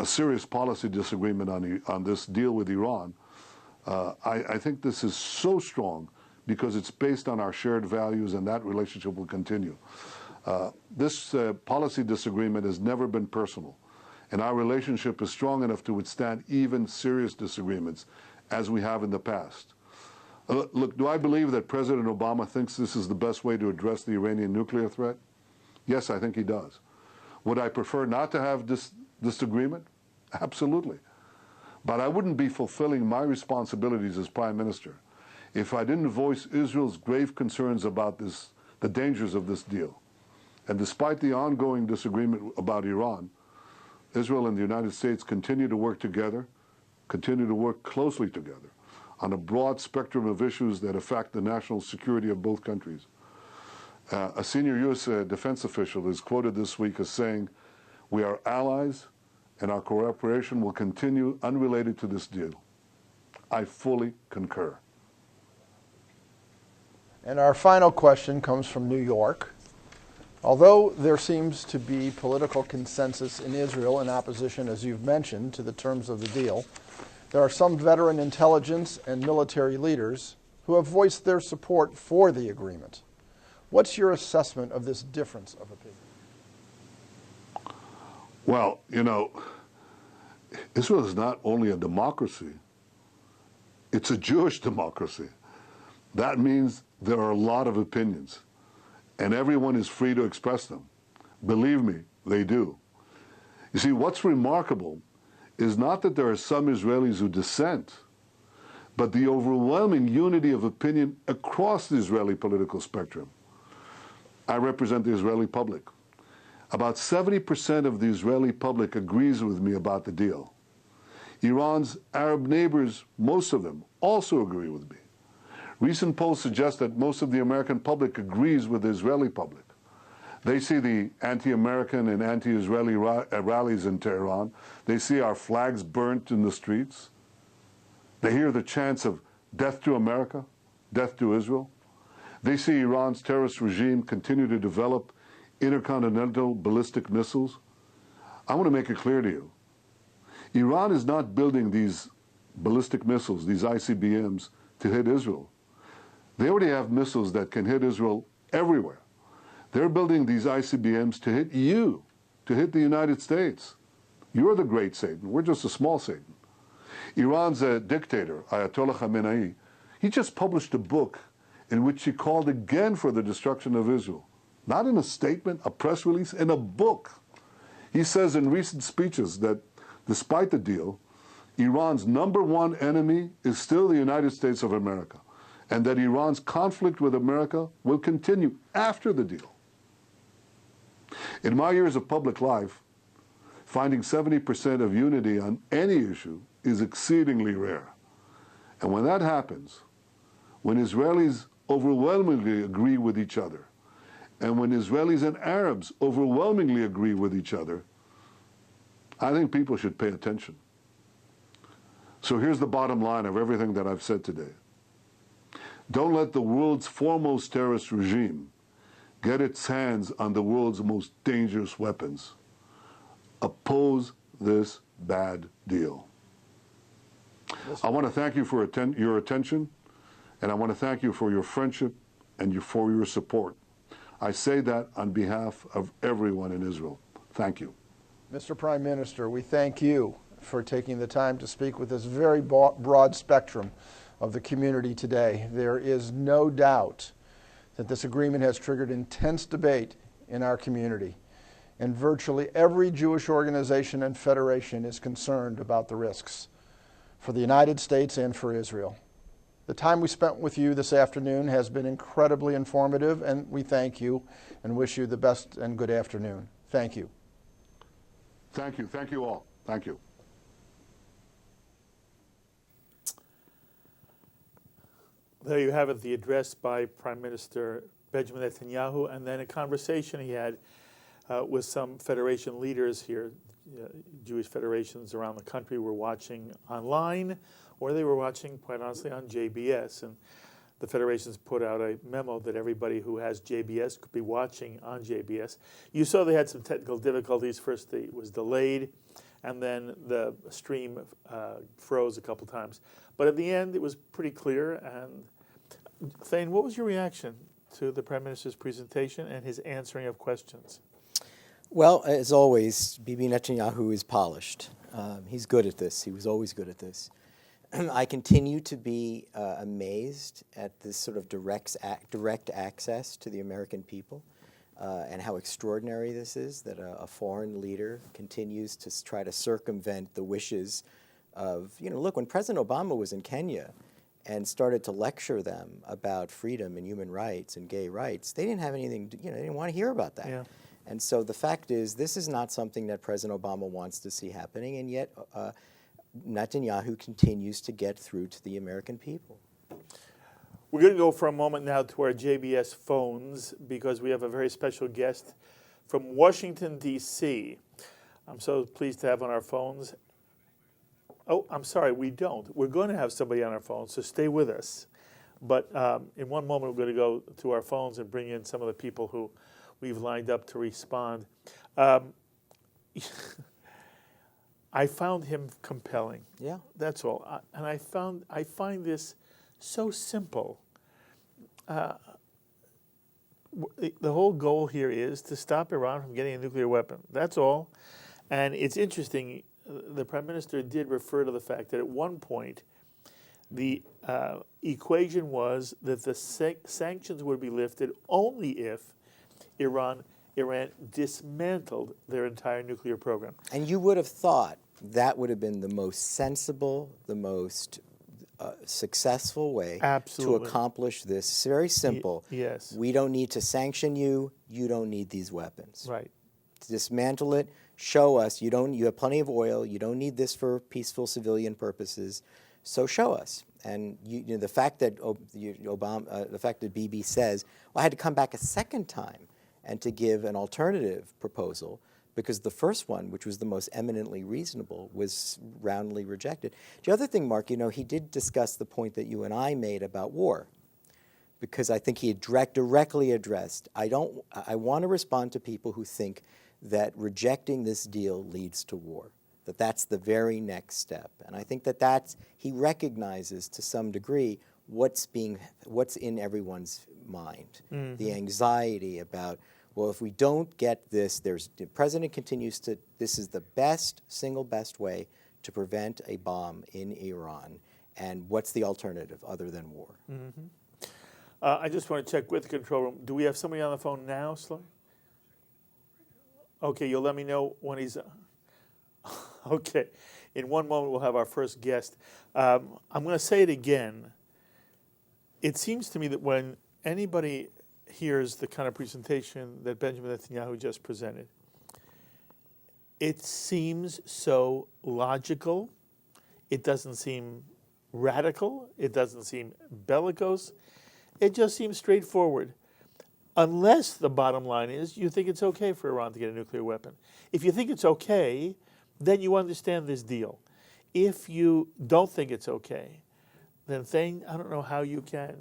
serious policy disagreement on this deal with Iran, I think this is so strong because it's based on our shared values, and that relationship will continue. This policy disagreement has never been personal, and our relationship is strong enough to withstand even serious disagreements, as we have in the past. Look, do I believe that President Obama thinks this is the best way to address the Iranian nuclear threat? Yes, I think he does. Would I prefer not to have this disagreement? Absolutely. But I wouldn't be fulfilling my responsibilities as Prime Minister if I didn't voice Israel's grave concerns about the dangers of this deal. And despite the ongoing disagreement about Iran, Israel and the United States continue to work together, continue to work closely together on a broad spectrum of issues that affect the national security of both countries. A senior U.S. defense official is quoted this week as saying, "We are allies and our cooperation will continue unrelated to this deal." I fully concur. And our final question comes from New York. Although there seems to be political consensus in Israel in opposition, as you've mentioned, to the terms of the deal, there are some veteran intelligence and military leaders who have voiced their support for the agreement. What's your assessment of this difference of opinion? Well, you know, Israel is not only a democracy, it's a Jewish democracy. That means there are a lot of opinions, and everyone is free to express them. Believe me, they do. You see, what's remarkable is not that there are some Israelis who dissent, but the overwhelming unity of opinion across the Israeli political spectrum. I represent the Israeli public. About 70% of the Israeli public agrees with me about the deal. Iran's Arab neighbors, most of them, also agree with me. Recent polls suggest that most of the American public agrees with the Israeli public. They see the anti-American and anti-Israeli rallies in Tehran. They see our flags burnt in the streets. They hear the chants of death to America, death to Israel. They see Iran's terrorist regime continue to develop intercontinental ballistic missiles. I want to make it clear to you. Iran is not building these ballistic missiles, these ICBMs, to hit Israel. They already have missiles that can hit Israel everywhere. They're building these ICBMs to hit you, to hit the United States. You're the great Satan. We're just a small Satan. Iran's dictator, Ayatollah Khamenei, he just published a book in which he called again for the destruction of Israel. Not in a statement, a press release, in a book. He says in recent speeches that despite the deal, Iran's #1 enemy is still the United States of America, and that Iran's conflict with America will continue after the deal. In my years of public life, finding 70% of unity on any issue is exceedingly rare. And when that happens, when Israelis overwhelmingly agree with each other, and when Israelis and Arabs overwhelmingly agree with each other, I think people should pay attention. So here's the bottom line of everything that I've said today. Don't let the world's foremost terrorist regime get its hands on the world's most dangerous weapons. Oppose this bad deal. I want to thank you for your attention, and I want to thank you for your friendship and for your support. I say that on behalf of everyone in Israel. Thank you. Mr. Prime Minister, we thank you for taking the time to speak with this very broad spectrum of the community today. There is no doubt that this agreement has triggered intense debate in our community, and virtually every Jewish organization and federation is concerned about the risks for the United States and for Israel. The time we spent with you this afternoon has been incredibly informative, and we thank you and wish you the best and good afternoon. Thank you. Thank you. Thank you all. Thank you. There you have it, the address by Prime Minister Benjamin Netanyahu, and then a conversation he had with some federation leaders here. Jewish federations around the country were watching online, or they were watching, quite honestly, on JBS. And the federations put out a memo that everybody who has JBS could be watching on JBS. You saw they had some technical difficulties. First, it was delayed, and then the stream froze a couple times. But at the end, it was pretty clear. And Thane, what was your reaction to the Prime Minister's presentation and his answering of questions? Well, as always, Bibi Netanyahu is polished. He's good at this. He was always good at this. I continue to be amazed at this sort of direct access to the American people and how extraordinary this is, that a foreign leader continues to try to circumvent the wishes of, look, when President Obama was in Kenya and started to lecture them about freedom and human rights and gay rights, they didn't have anything, they didn't want to hear about that. Yeah. And so the fact is, this is not something that President Obama wants to see happening, and yet Netanyahu continues to get through to the American people. We're going to go for a moment now to our JBS phones because we have a very special guest from Washington, D.C. I'm so pleased to have on our phones. Oh, I'm sorry, we don't. We're going to have somebody on our phone, so stay with us. But in one moment, we're going to go to our phones and bring in some of the people who we've lined up to respond. I found him compelling. Yeah. That's all. And I find this so simple. The whole goal here is to stop Iran from getting a nuclear weapon. That's all. And it's interesting, the Prime Minister did refer to the fact that at one point, the equation was that the sanctions would be lifted only if Iran dismantled their entire nuclear program. And you would have thought that would have been the most sensible, the most successful way Absolutely. to accomplish this. It's very simple. Yes. We don't need to sanction you. You don't need these weapons. Right. To dismantle it, show us you have plenty of oil. You don't need this for peaceful civilian purposes. So show us. And the fact that the fact that Bibi says, well, I had to come back a second time and to give an alternative proposal because the first one, which was the most eminently reasonable, was roundly rejected. The other thing, Mark, he did discuss the point that you and I made about war, because I think he had directly addressed, I want to respond to people who think that rejecting this deal leads to war, that that's the very next step. And I think that he recognizes to some degree what's in everyone's mind, the anxiety about, well, if we don't get this, the president continues to, this is the single best way to prevent a bomb in Iran, and what's the alternative other than war? Mm-hmm. I just want to check with the control room. Do we have somebody on the phone now, Sloan? Okay, you'll let me know when he's... Okay. In one moment, we'll have our first guest. I'm going to say it again. It seems to me that when anybody hears the kind of presentation that Benjamin Netanyahu just presented, it seems so logical. It doesn't seem radical. It doesn't seem bellicose. It just seems straightforward. Unless the bottom line is you think it's okay for Iran to get a nuclear weapon. If you think it's okay, then you understand this deal. If you don't think it's okay, then Thane, I don't know how you can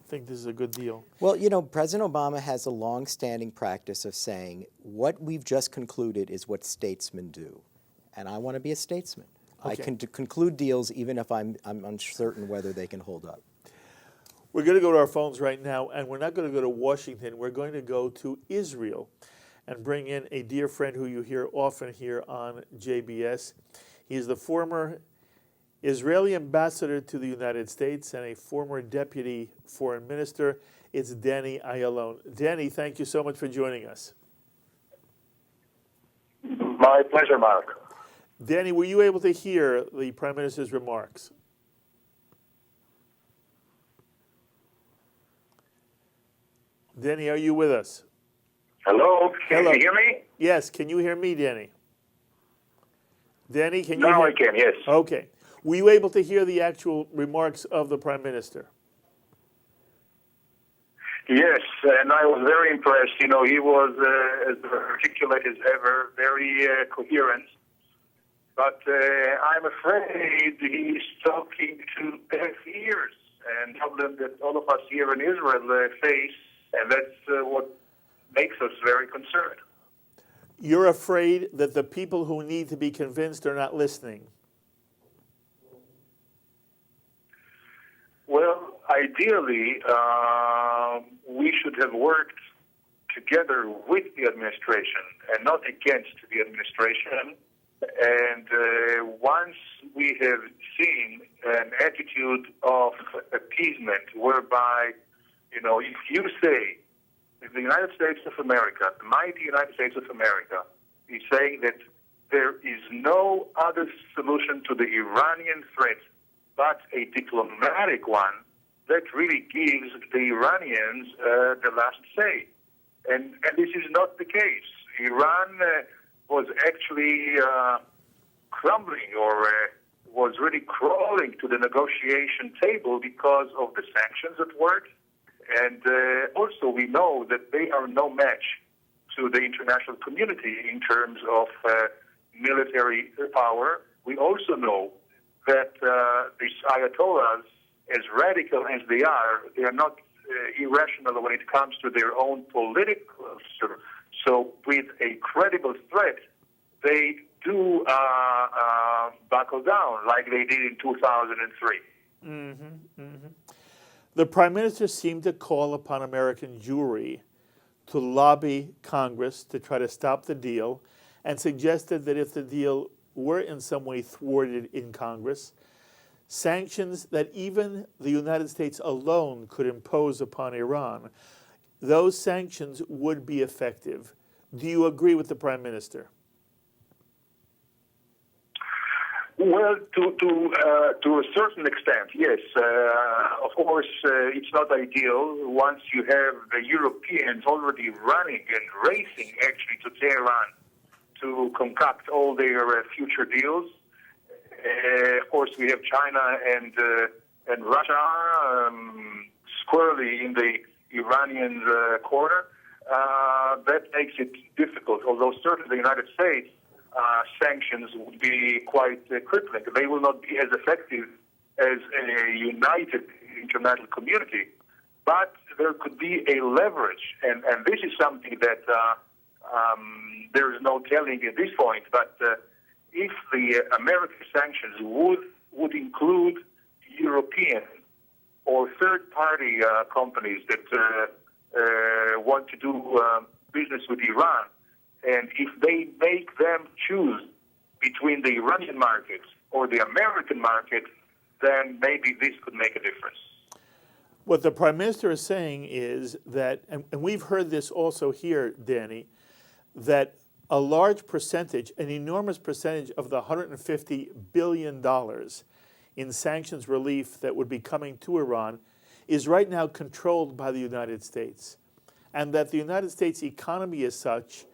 think this is a good deal. Well, you know, President Obama has a long-standing practice of saying, what we've just concluded is what statesmen do. And I want to be a statesman. I Okay. can conclude deals even if I'm uncertain whether they can hold up. We're going to go to our phones right now, and we're not going to go to Washington. We're going to go to Israel and bring in a dear friend who you hear often here on JBS. He's the former Israeli ambassador to the United States and a former deputy foreign minister. It's Danny Ayalon. Danny, thank you so much for joining us. My pleasure, Mark. Danny, were you able to hear the Prime Minister's remarks? Danny, are you with us? Hello, can Hello. you hear me? Yes, can you hear me, Danny? Danny, can you Now hear I can, yes. Okay. Were you able to hear the actual remarks of the Prime Minister? Yes, and I was very impressed. You know, he was as articulate as ever, very coherent. But I'm afraid he's talking to deaf ears and problem that all of us here in Israel face, and that's what makes us very concerned. You're afraid that the people who need to be convinced are not listening. Well, ideally, we should have worked together with the administration and not against the administration. And once we have seen an attitude of appeasement whereby, you know, if you say that the United States of America, the mighty United States of America, is saying that there is no other solution to the Iranian threat but a diplomatic one, that really gives the Iranians the last say. And this is not the case. Iran was actually crumbling or was really crawling to the negotiation table because of the sanctions at work. And also we know that they are no match to the international community in terms of military power. We also know that these Ayatollahs, as radical as they are not irrational when it comes to their own political system. So with a credible threat, they do buckle down like they did in 2003. The Prime Minister seemed to call upon American Jewry to lobby Congress to try to stop the deal and suggested that if the deal were in some way thwarted in Congress, sanctions that even the United States alone could impose upon Iran, those sanctions would be effective. Do you agree with the Prime Minister? Well, to a certain extent, yes. Of course, it's not ideal once you have the Europeans already running and racing, actually, to Tehran to concoct all their future deals. Of course, we have China and Russia squarely in the Iranian corner. That makes it difficult, although certainly the United States sanctions would be quite crippling. They will not be as effective as a united international community, but there could be a leverage, and this is something that there is no telling at this point, but if the American sanctions would include European or third-party companies that want to do business with Iran, and if they make them choose between the Iranian market or the American market, then maybe this could make a difference. What the Prime Minister is saying is that, and we've heard this also here, Danny, that a large percentage, an enormous percentage of the $150 billion in sanctions relief that would be coming to Iran is right now controlled by the United States. And that the United States economy is such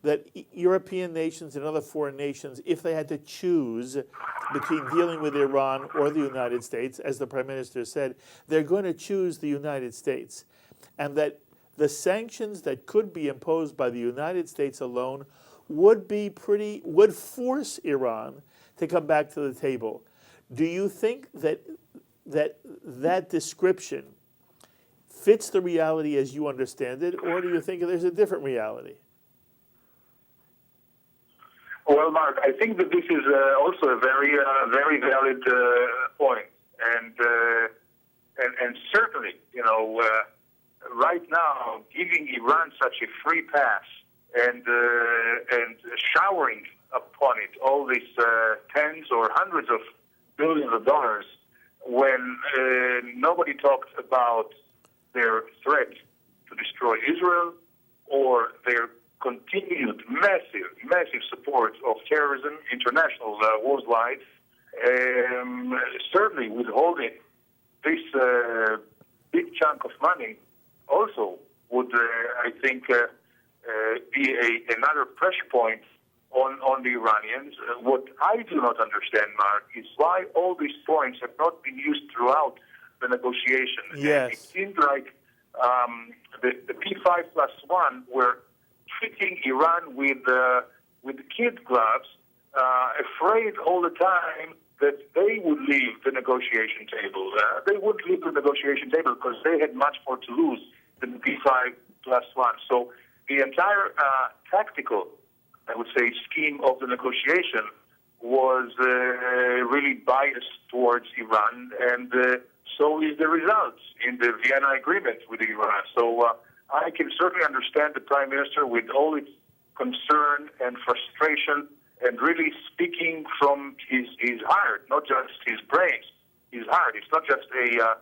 that European nations and other foreign nations, if they had to choose between dealing with Iran or the United States, as the Prime Minister said, they're going to choose the United States, and that the sanctions that could be imposed by the United States alone would force Iran to come back to the table. Do you think that description fits the reality as you understand it, or do you think there's a different reality? Well, Mark, I think that this is also a very valid point, and certainly, right now, giving Iran such a free pass and showering upon it all these tens or hundreds of billions of dollars, when nobody talked about their threat to destroy Israel or their continued massive support of terrorism, international worldwide, certainly withholding this big chunk of money also would, I think, be another pressure point on the Iranians. What I do not understand, Mark, is why all these points have not been used throughout the negotiation. Yes. It seemed like the P5+1 were treating Iran with kid gloves, afraid all the time that they would leave the negotiation table. They wouldn't leave the negotiation table because they had much more to lose than the P5+1. So the entire tactical, I would say, scheme of the negotiation was really biased towards Iran, and so is the result in the Vienna Agreement with Iran. So I can certainly understand the Prime Minister with all its concern and frustration, and really speaking from his heart, not just his brains, his heart. It's not just a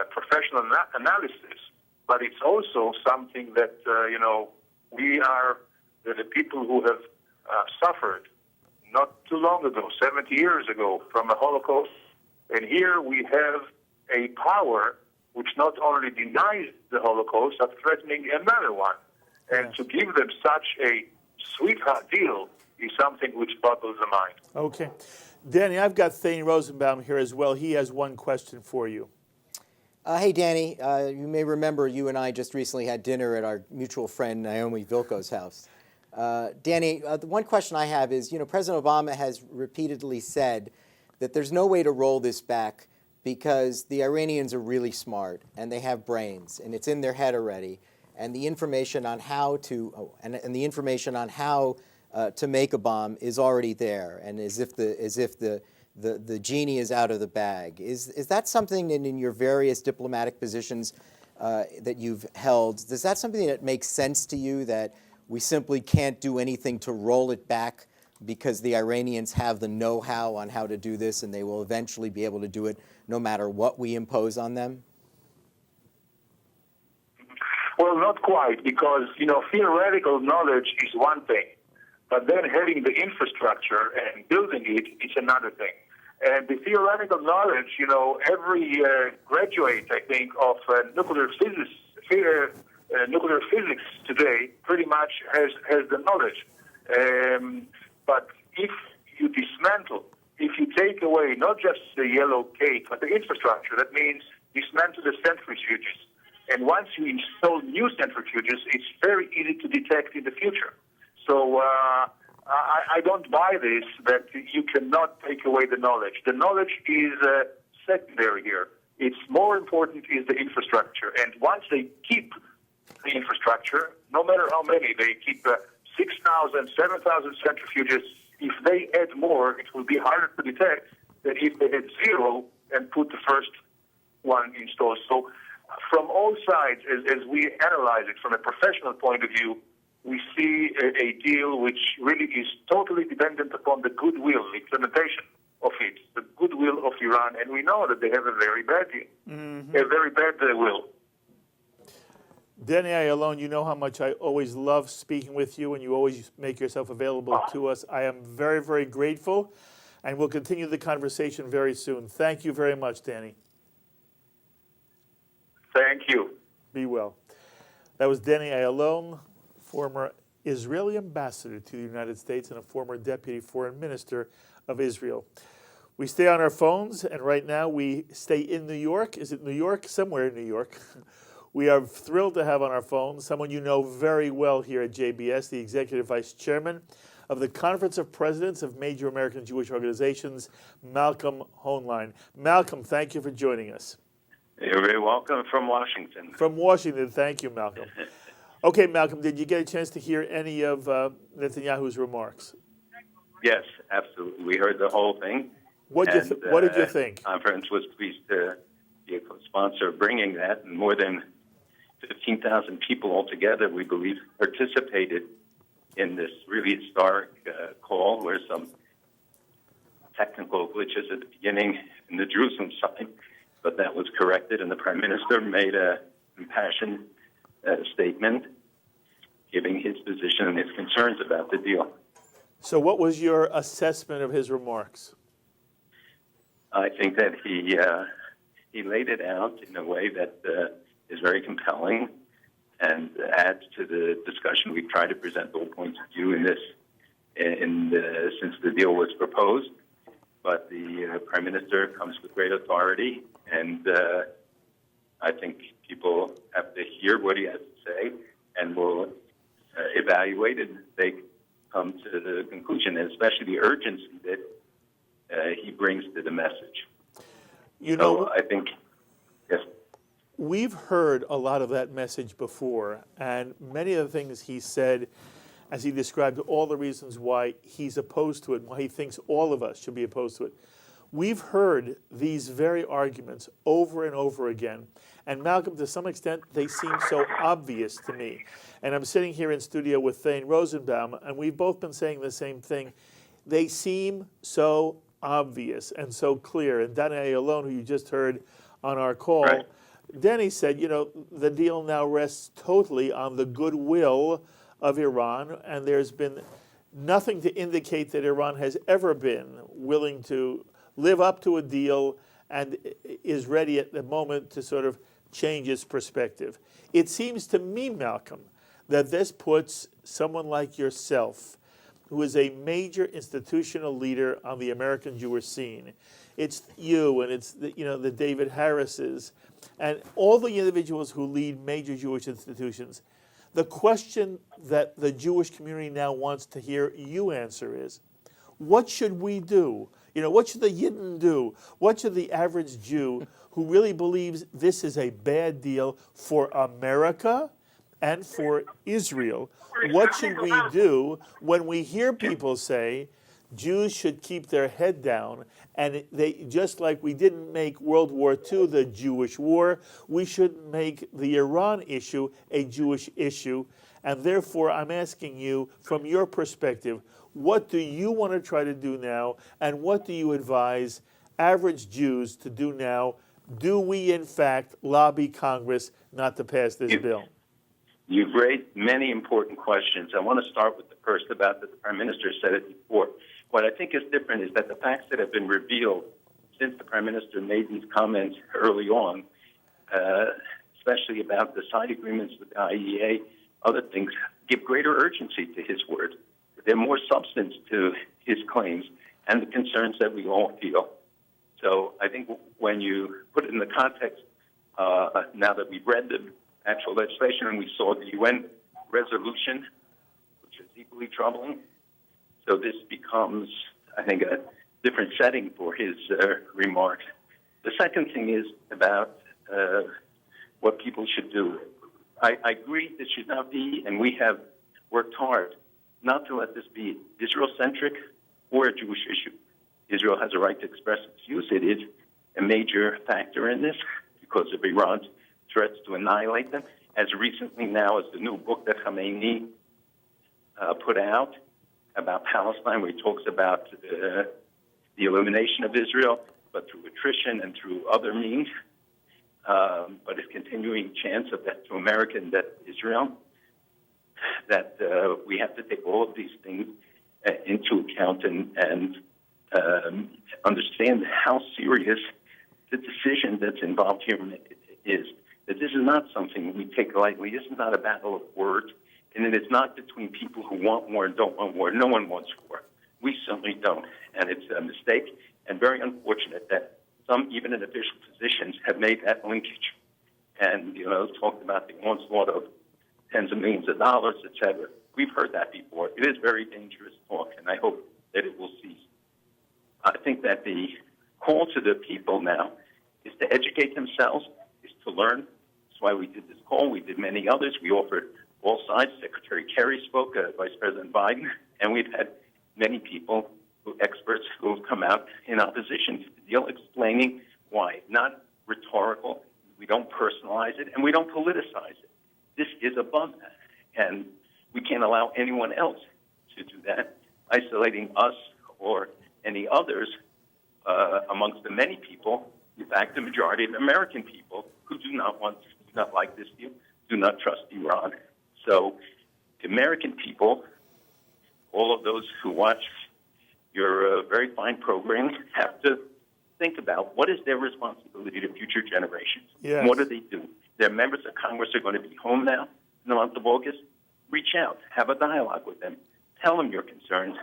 professional analysis, but it's also something that, we are the people who have suffered not too long ago, 70 years ago, from a Holocaust. And here we have a power which not only denies the Holocaust, but threatening another one. And Yes. to give them such a sweetheart deal is something which boggles the mind. Okay. Danny, I've got Thane Rosenbaum here as well. He has one question for you. Hey, Danny, you may remember you and I just recently had dinner at our mutual friend Naomi Vilko's house. Danny, the one question I have is, President Obama has repeatedly said that there's no way to roll this back because the Iranians are really smart and they have brains and it's in their head already, and the information on how to to make a bomb is already there, and as if the genie is out of the bag. Is that something that in your various diplomatic positions that you've held, is that something that makes sense to you, that we simply can't do anything to roll it back because the Iranians have the know-how on how to do this and they will eventually be able to do it no matter what we impose on them? Well, not quite, because, theoretical knowledge is one thing, but then having the infrastructure and building it is another thing. And the theoretical knowledge, every graduate, I think, of nuclear physics today pretty much has the knowledge. But if you dismantle, if you take away not just the yellow cake, but the infrastructure, that means dismantle the centrifuges. And once you install new centrifuges, it's very easy to detect in the future. So I don't buy this, that you cannot take away the knowledge. The knowledge is secondary here. It's more important is the infrastructure. And once they keep the infrastructure, no matter how many, they keep 6,000, 7,000 centrifuges. If they add more, it will be harder to detect than if they had zero and put the first one installed. So from all sides, as we analyze it from a professional point of view, we see a deal which really is totally dependent upon the goodwill, implementation of it, the goodwill of Iran. And we know that they have a very bad deal, a very bad will. Danny Ayalon, you know how much I always love speaking with you, and you always make yourself available to us. I am very, very grateful, and we'll continue the conversation very soon. Thank you very much, Danny. Thank you. Be well. That was Danny Ayalon, former Israeli ambassador to the United States and a former deputy foreign minister of Israel. We stay on our phones, and right now we stay in New York. Is it New York? Somewhere in New York. We are thrilled to have on our phones someone you know very well here at JBS, the Executive Vice Chairman of the Conference of Presidents of Major American Jewish Organizations, Malcolm Hoenlein. Malcolm, thank you for joining us. You're very welcome from Washington. From Washington, thank you, Malcolm. Okay, Malcolm, did you get a chance to hear any of Netanyahu's remarks? Yes, absolutely. We heard the whole thing. What did you think? The conference was pleased to be a co-sponsor of bringing that, and more than 15,000 people altogether, we believe, participated in this really historic call, where some technical glitches at the beginning in the Jerusalem side, but that was corrected, and the Prime Minister made a impassioned statement giving his position and his concerns about the deal. So what was your assessment of his remarks? I think that he laid it out in a way that is very compelling and adds to the discussion. We've tried to present all points of view in this since the deal was proposed, but the Prime Minister comes with great authority, and I think people have to hear what he has to say and will evaluate it. They come to the conclusion, and especially the urgency that he brings to the message. You know, so I think, yes. We've heard a lot of that message before, and many of the things he said, as he described all the reasons why he's opposed to it, why he thinks all of us should be opposed to it. We've heard these very arguments over and over again. And Malcolm, to some extent, they seem so obvious to me. And I'm sitting here in studio with Thane Rosenbaum, and we've both been saying the same thing. They seem so obvious and so clear. And Thane alone, who you just heard on our call, right. Danny said, you know, the deal now rests totally on the goodwill of Iran, and there's been nothing to indicate that Iran has ever been willing to live up to a deal and is ready at the moment to sort of change its perspective. It seems to me, Malcolm, that this puts someone like yourself, who is a major institutional leader on the American Jewish scene. It's you, and it's the David Harrises, and all the individuals who lead major Jewish institutions. The question that the Jewish community now wants to hear you answer is, what should we do? What should the Yidden do? What should the average Jew who really believes this is a bad deal for America and for Israel, what should we do when we hear people say Jews should keep their head down, and they, just like we didn't make World War II the Jewish war, we should make the Iran issue a Jewish issue. And therefore, I'm asking you, from your perspective, what do you want to try to do now, and what do you advise average Jews to do now? Do we, in fact, lobby Congress not to pass this bill? You've raised many important questions. I want to start with the first about that the Prime Minister said it before. What I think is different is that the facts that have been revealed since the Prime Minister made these comments early on, especially about the side agreements with the IEA, other things, give greater urgency to his word. There's more substance to his claims and the concerns that we all feel. So I think when you put it in the context, now that we've read the actual legislation and we saw the UN resolution, which is equally troubling, so this becomes, I think, a different setting for his remarks. The second thing is about what people should do. I agree this should not be, and we have worked hard not to let this be Israel-centric or a Jewish issue. Israel has a right to express its views. It is a major factor in this because of Iran's threats to annihilate them. As recently now as the new book that Khamenei put out about Palestine, where he talks about the elimination of Israel, but through attrition and through other means, but a continuing chance of that to America and that to Israel, that we have to take all of these things into account and understand how serious the decision that's involved here is. That this is not something we take lightly. This is not a battle of words. And it is not between people who want war and don't want war. No one wants war. We certainly don't. And it's a mistake and very unfortunate that some, even in official positions, have made that linkage. And, talked about the onslaught of tens of millions of dollars, et cetera. We've heard that before. It is very dangerous talk, and I hope that it will cease. I think that the call to the people now is to educate themselves, is to learn. That's why we did this call. We did many others. We offered all sides. Secretary Kerry spoke, Vice President Biden, and we've had many people, experts, who have come out in opposition to the deal, explaining why. Not rhetorical. We don't personalize it, and we don't politicize it. This is above that, and we can't allow anyone else to do that, isolating us or any others amongst the many people, in fact, the majority of American people who do not like this deal, do not trust Iran. So the American people, all of those who watch your very fine program, have to think about what is their responsibility to future generations. Yes. What do they do? Their members of Congress are going to be home now in the month of August. Reach out. Have a dialogue with them. Tell them your concerns.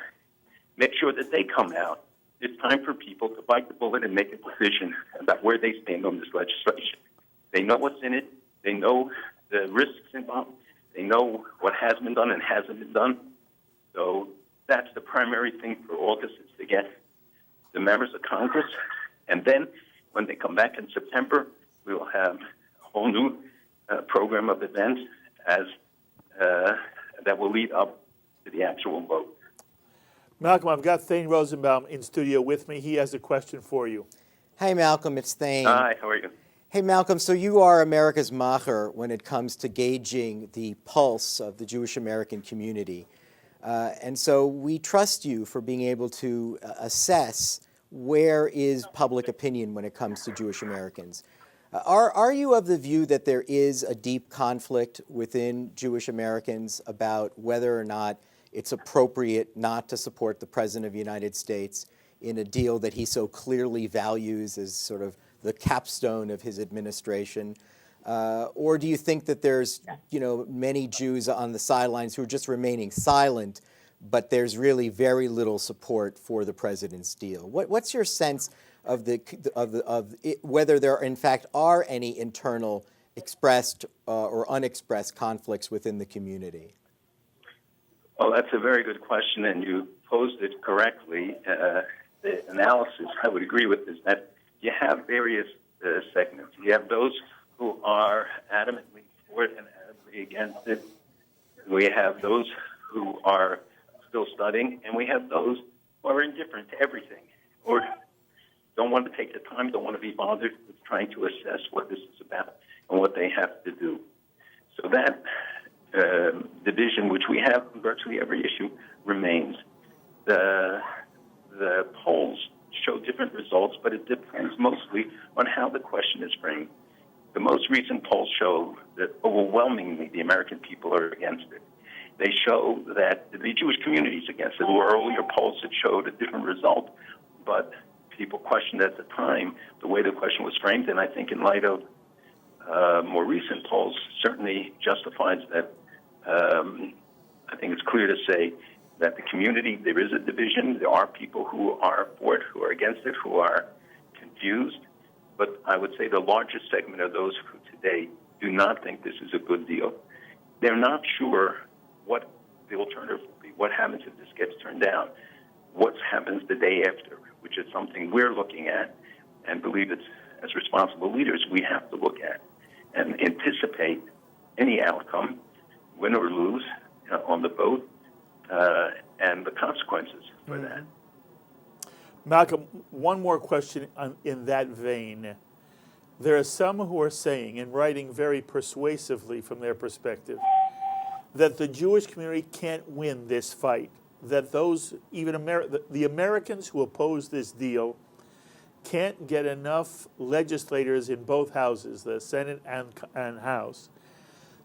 Make sure that they come out. It's time for people to bite the bullet and make a decision about where they stand on this legislation. They know what's in it. They know the risks involved. They know what has been done and hasn't been done. So that's the primary thing for August, is to get the members of Congress. And then when they come back in September, we will have a whole new program of events that will lead up to the actual vote. Malcolm, I've got Thane Rosenbaum in studio with me. He has a question for you. Hey, Malcolm, it's Thane. Hi, how are you? Hey, Malcolm, so you are America's macher when it comes to gauging the pulse of the Jewish American community. And so we trust you for being able to assess where is public opinion when it comes to Jewish Americans. Are you of the view that there is a deep conflict within Jewish Americans about whether or not it's appropriate not to support the President of the United States in a deal that he so clearly values as sort of the capstone of his administration? Or do you think that there's, many Jews on the sidelines who are just remaining silent, but there's really very little support for the president's deal? What's your sense of whether there in fact are any internal expressed or unexpressed conflicts within the community? Well, that's a very good question, and you posed it correctly. The analysis, I would agree with, is that you have various segments. You have those who are adamantly for it and adamantly against it. We have those who are still studying, and we have those who are indifferent to everything, or don't want to take the time, don't want to be bothered with trying to assess what this is about and what they have to do. So that division, which we have in virtually every issue, remains. The polls show different results, but it depends mostly on how the question is framed. The most recent polls show that overwhelmingly the American people are against it. They show that the Jewish community is against it. There were earlier polls that showed a different result, but people questioned at the time the way the question was framed, and I think in light of more recent polls certainly justifies that. I think it's clear to say that the community, there is a division. There are people who are for it, who are against it, who are confused. But I would say the largest segment of those who today do not think this is a good deal. They're not sure what the alternative will be. What happens if this gets turned down? What happens the day after, which is something we're looking at and believe that as responsible leaders we have to look at and anticipate any outcome, win or lose, on the vote, and the consequences for that. Malcolm, one more question in that vein. There are some who are saying, and writing very persuasively from their perspective, that the Jewish community can't win this fight, that those, even the Americans who oppose this deal can't get enough legislators in both houses, the Senate and House,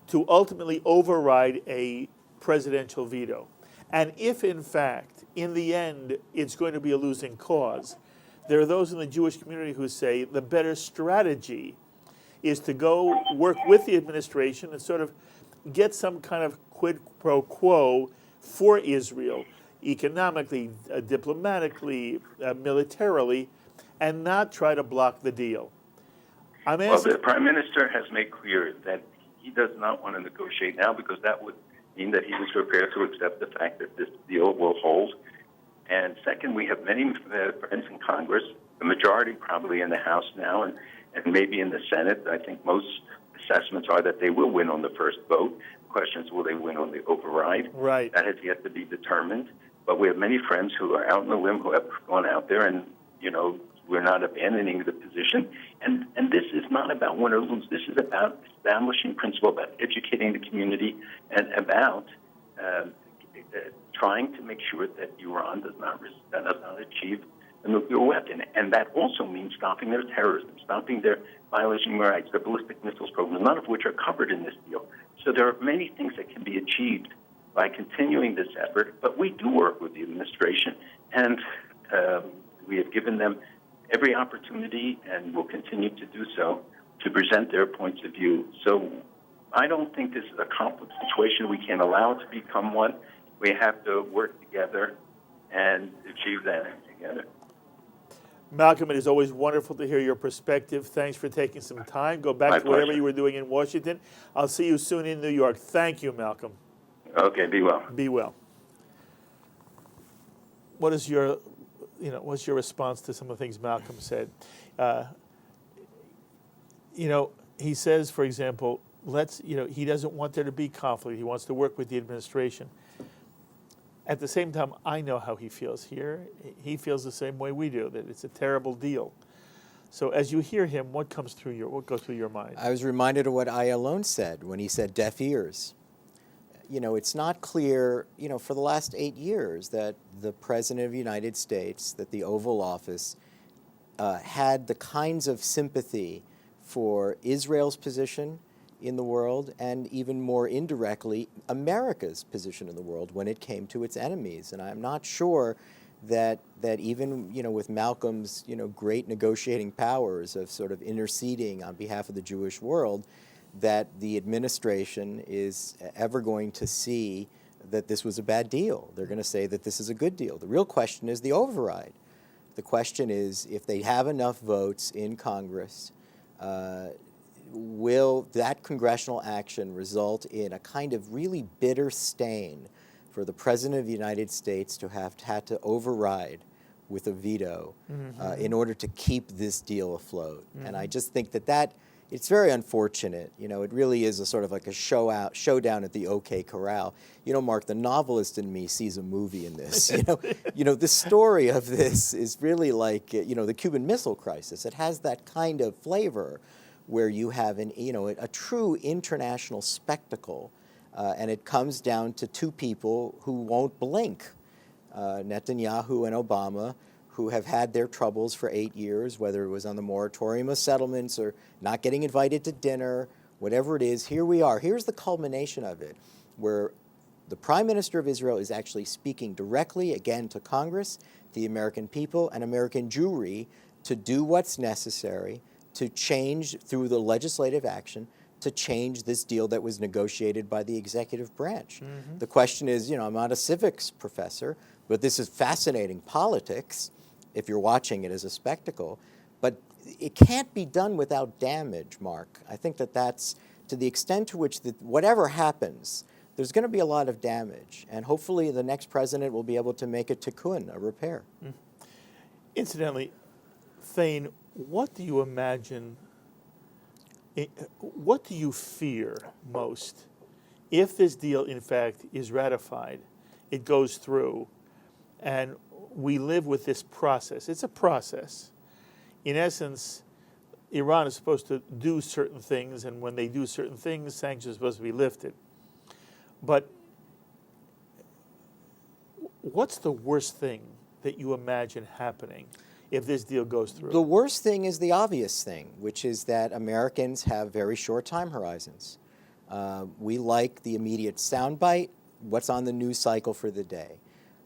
to ultimately override a presidential veto. And if, in fact, in the end, it's going to be a losing cause, there are those in the Jewish community who say the better strategy is to go work with the administration and sort of get some kind of quid pro quo for Israel, economically, diplomatically, militarily, and not try to block the deal. I'm Well, asking. the Prime Minister has made clear that he does not want to negotiate now because that would mean that he was prepared to accept the fact that this deal will hold. And second, we have many friends in Congress, the majority probably in the House now, and maybe in the Senate. I think most assessments are that they will win on the first vote. The question is, will they win on the override? Right. That has yet to be determined. But we have many friends who are out in the limb who have gone out there and, we're not abandoning the position. And this is not about win or lose. This is about establishing principle, about educating the community, and about trying to make sure that Iran does not achieve a nuclear weapon. And that also means stopping their terrorism, stopping their violation of human rights, their ballistic missiles program, none of which are covered in this deal. So there are many things that can be achieved by continuing this effort. But we do work with the administration, and we have given them every opportunity and will continue to do so to present their points of view. So I don't think this is a complex situation. We can't allow it to become one. We have to work together and achieve that together. Malcolm, it is always wonderful to hear your perspective. Thanks for taking some time. Go back My to whatever pleasure. you were doing in Washington. I'll see you soon in New York. Thank you, Malcolm. Okay, be well. Be well. What is your, what's your response to some of the things Malcolm said? He says, for example, he doesn't want there to be conflict. He wants to work with the administration. At the same time, I know how he feels here. He feels the same way we do, that it's a terrible deal. So as you hear him, what goes through your mind? I was reminded of what Ayalon said when he said deaf ears. It's not clear, for the last 8 years that the President of the United States, that the Oval Office had the kinds of sympathy for Israel's position in the world, and even more indirectly, America's position in the world when it came to its enemies. And I'm not sure that even, with Malcolm's, great negotiating powers of sort of interceding on behalf of the Jewish world, that the administration is ever going to see that this was a bad deal. They're going to say that this is a good deal. The real question is the override. The question is, if they have enough votes in Congress, will that congressional action result in a kind of really bitter stain for the President of the United States to have had to override with a veto in order to keep this deal afloat? And I just think that it's very unfortunate. It really is a sort of like a showdown at the OK Corral. Mark, the novelist in me sees a movie in this. The story of this is really like, the Cuban Missile Crisis. It has that kind of flavor where you have a true international spectacle, and it comes down to two people who won't blink, Netanyahu and Obama, who have had their troubles for 8 years, whether it was on the moratorium of settlements or not getting invited to dinner, whatever it is. Here we are. Here's the culmination of it, where the Prime Minister of Israel is actually speaking directly, again, to Congress, the American people, and American Jewry to do what's necessary to change, through the legislative action, to change this deal that was negotiated by the executive branch. The question is, I'm not a civics professor, but this is fascinating politics if you're watching it as a spectacle. But it can't be done without damage, Mark. I think that's to the extent to which whatever happens, there's going to be a lot of damage. And hopefully the next president will be able to make a tikkun, a repair. Incidentally, Thane, what do you imagine, what do you fear most if this deal, in fact, is ratified, it goes through, and we live with this process? It's a process. In essence, Iran is supposed to do certain things, and when they do certain things, sanctions are supposed to be lifted. But what's the worst thing that you imagine happening if this deal goes through? The worst thing is the obvious thing, which is that Americans have very short time horizons. We like the immediate soundbite, what's on the news cycle for the day.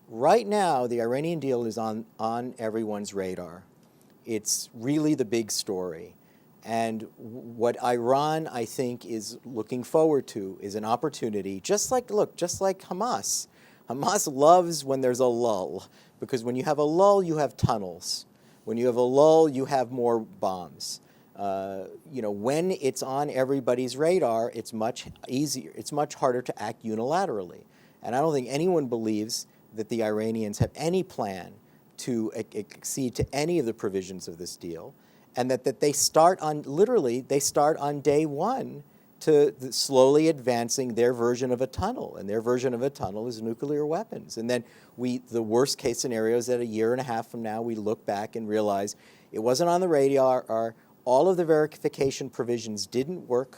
Right now, the Iranian deal is on everyone's radar. It's really the big story. And what Iran, I think, is looking forward to is an opportunity, just like Hamas. Hamas loves when there's a lull, because when you have a lull, you have tunnels. When you have a lull, you have more bombs. When it's on everybody's radar, it's much easier. It's much harder to act unilaterally. And I don't think anyone believes that the Iranians have any plan to accede to any of the provisions of this deal, and that they start on day one to slowly advancing their version of a tunnel, and their version of a tunnel is nuclear weapons. And then the worst case scenario is that a year and a half from now, we look back and realize it wasn't on the radar, all of the verification provisions didn't work,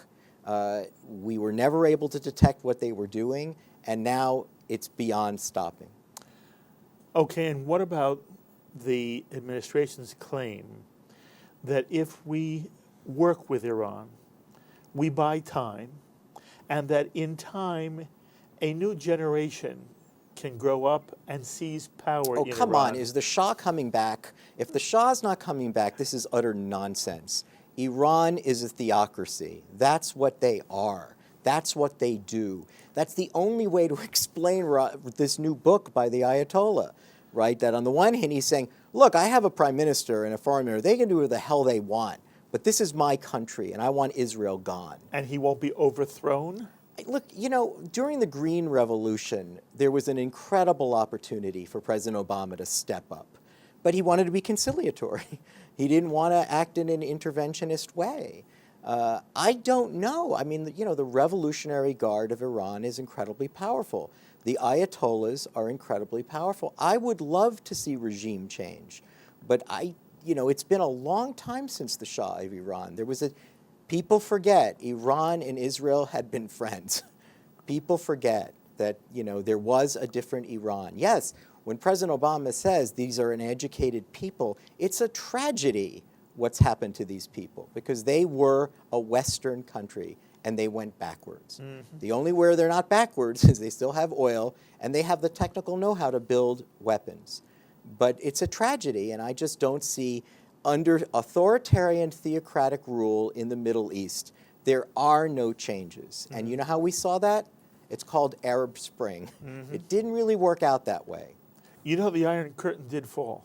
we were never able to detect what they were doing, and now it's beyond stopping. Okay, and what about the administration's claim that if we work with Iran, we buy time, and that in time, a new generation can grow up and seize power in Iran? Oh, come on. Is the Shah coming back? If the Shah's not coming back, this is utter nonsense. Iran is a theocracy. That's what they are. That's what they do. That's the only way to explain this new book by the Ayatollah, right? That on the one hand, he's saying, look, I have a prime minister and a foreign minister. They can do what the hell they want. But this is my country, and I want Israel gone. And he won't be overthrown? Look, during the Green Revolution, there was an incredible opportunity for President Obama to step up. But he wanted to be conciliatory. He didn't want to act in an interventionist way. I don't know. I mean, the Revolutionary Guard of Iran is incredibly powerful. The Ayatollahs are incredibly powerful. I would love to see regime change, but it's been a long time since the Shah of Iran. People forget Iran and Israel had been friends. People forget that, there was a different Iran. Yes, when President Obama says these are an educated people, it's a tragedy what's happened to these people, because they were a Western country and they went backwards. Mm-hmm. The only where they're not backwards is they still have oil and they have the technical know-how to build weapons. But it's a tragedy, and I just don't see, under authoritarian theocratic rule in the Middle East, there are no changes. Mm-hmm. And you know how we saw that? It's called Arab Spring. Mm-hmm. It didn't really work out that way. The Iron Curtain did fall.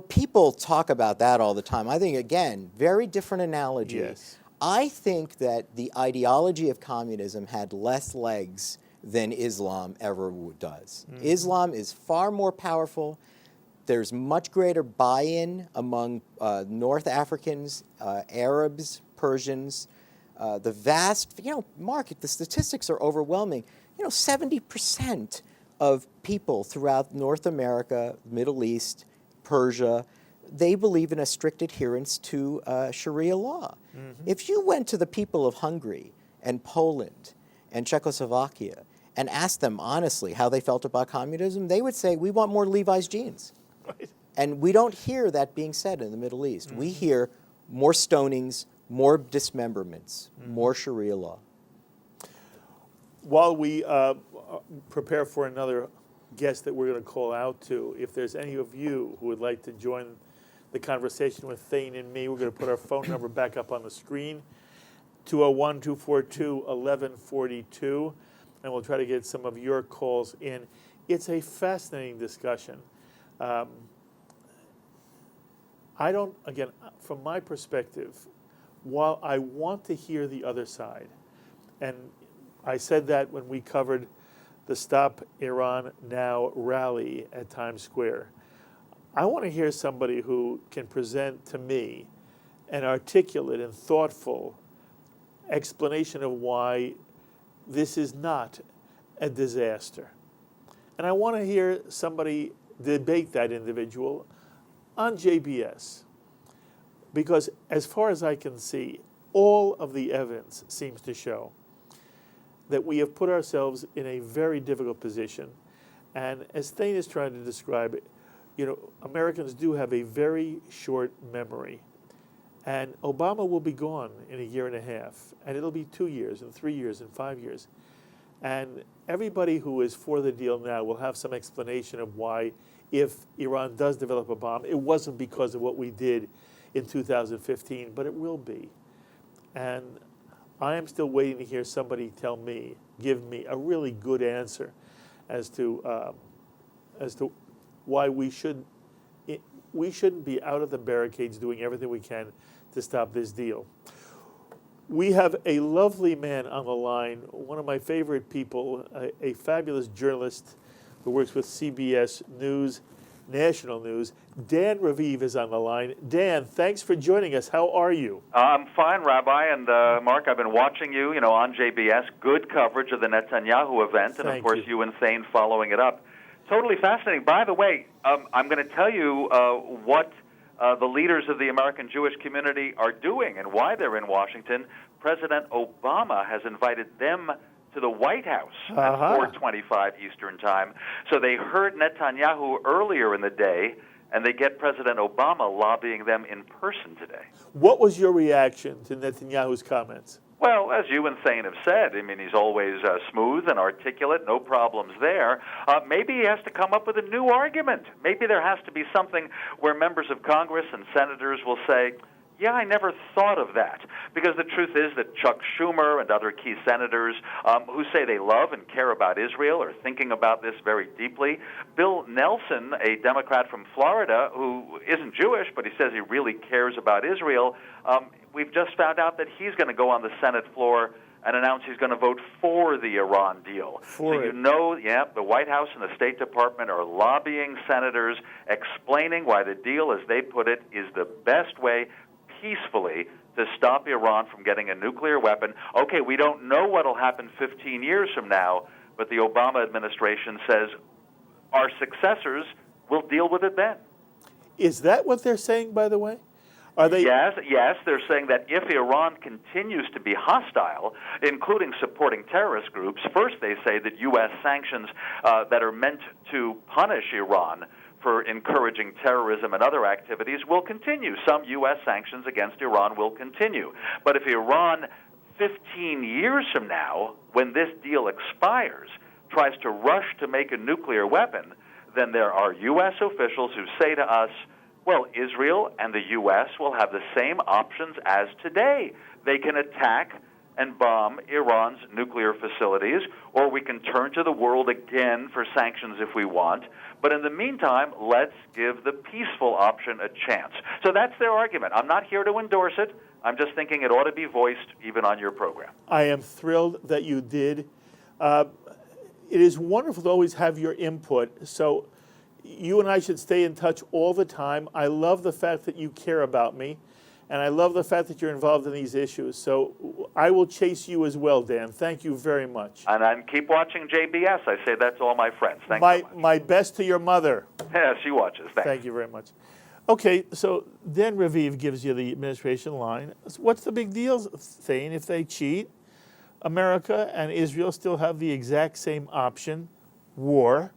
People talk about that all the time. I think, again, very different analogy. Yes. I think that the ideology of communism had less legs than Islam ever does. Mm-hmm. Islam is far more powerful. There's much greater buy-in among North Africans, Arabs, Persians. The vast, Mark, the statistics are overwhelming. 70% of people throughout North America, Middle East, Persia, they believe in a strict adherence to Sharia law. Mm-hmm. If you went to the people of Hungary and Poland and Czechoslovakia and asked them honestly how they felt about communism, they would say, we want more Levi's jeans. Right. And we don't hear that being said in the Middle East. Mm-hmm. We hear more stonings, more dismemberments, mm-hmm. more Sharia law. While we prepare for another guest that we're going to call out to, if there's any of you who would like to join the conversation with Thane and me, we're going to put our phone number back up on the screen, 201-242-1142, and we'll try to get some of your calls in. It's a fascinating discussion. Again, from my perspective, while I want to hear the other side, and I said that when we covered the Stop Iran Now rally at Times Square, I want to hear somebody who can present to me an articulate and thoughtful explanation of why this is not a disaster. And I want to hear somebody debate that individual on JBS. Because as far as I can see, all of the evidence seems to show that we have put ourselves in a very difficult position. And as Thane is trying to describe it, Americans do have a very short memory. And Obama will be gone in a year and a half. And it'll be 2 years and 3 years and 5 years. And everybody who is for the deal now will have some explanation of why, if Iran does develop a bomb, it wasn't because of what we did in 2015, but it will be. And I am still waiting to hear somebody give me a really good answer as to why we shouldn't be out of the barricades doing everything we can to stop this deal. We have a lovely man on the line, one of my favorite people, a fabulous journalist who works with CBS News, National News. Dan Raviv is on the line. Dan, thanks for joining us. How are you? I'm fine, Rabbi, and Mark, I've been watching you, on JBS. Good coverage of the Netanyahu event, and of course you and Thane following it up. Totally fascinating. By the way, I'm going to tell you what the leaders of the American Jewish community are doing and why they're in Washington. President Obama has invited them to the White House at 4:25 Eastern Time. So they heard Netanyahu earlier in the day, and they get President Obama lobbying them in person today. What was your reaction to Netanyahu's comments? Well, as you and Thane have said, he's always smooth and articulate, no problems there. Maybe he has to come up with a new argument. Maybe there has to be something where members of Congress and senators will say, yeah, I never thought of that. Because the truth is that Chuck Schumer and other key senators who say they love and care about Israel are thinking about this very deeply. Bill Nelson, a Democrat from Florida who isn't Jewish, but he says he really cares about Israel, we've just found out that he's going to go on the Senate floor and announce he's going to vote for the Iran deal. The White House and the State Department are lobbying senators, explaining why the deal, as they put it, is the best way peacefully to stop Iran from getting a nuclear weapon. Okay, we don't know what will happen 15 years from now, but the Obama administration says our successors will deal with it then. Is that what they're saying, by the way? Are they? Yes, they're saying that if Iran continues to be hostile, including supporting terrorist groups, first they say that U.S. sanctions that are meant to punish Iran for encouraging terrorism and other activities will continue. Some U.S. sanctions against Iran will continue. But if Iran, 15 years from now, when this deal expires, tries to rush to make a nuclear weapon, then there are U.S. officials who say to us, well, Israel and the U.S. will have the same options as today. They can attack and bomb Iran's nuclear facilities, or we can turn to the world again for sanctions if we want. But in the meantime, let's give the peaceful option a chance. So that's their argument. I'm not here to endorse it. I'm just thinking it ought to be voiced even on your program. I am thrilled that you did. It is wonderful to always have your input. So you and I should stay in touch all the time. I love the fact that you care about me. And I love the fact that you're involved in these issues. So I will chase you as well, Dan. Thank you very much. And keep watching JBS. I say that to all my friends. Thank you so much. My best to your mother. Yeah, she watches. Thanks. Thank you very much. Okay, so Dan Raviv gives you the administration line. What's the big deal, Thane? If they cheat, America and Israel still have the exact same option, war.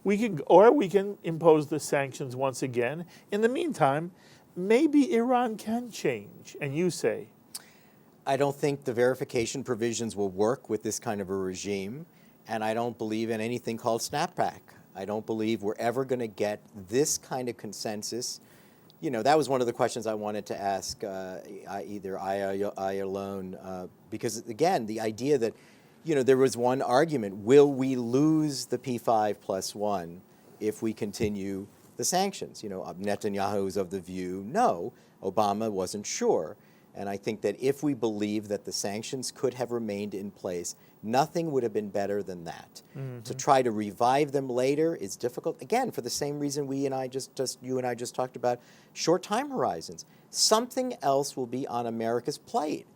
We can impose the sanctions once again. In the meantime, maybe Iran can change, and you say? I don't think the verification provisions will work with this kind of a regime, and I don't believe in anything called snapback. I don't believe we're ever going to get this kind of consensus. That was one of the questions I wanted to ask either I alone, because, again, the idea that, there was one argument, will we lose the P5+1 if we continue the sanctions? Netanyahu is of the view, no. Obama wasn't sure. And I think that if we believe that the sanctions could have remained in place, nothing would have been better than that. Mm-hmm. To try to revive them later is difficult, again, for the same reason you and I just talked about, short time horizons. Something else will be on America's plate.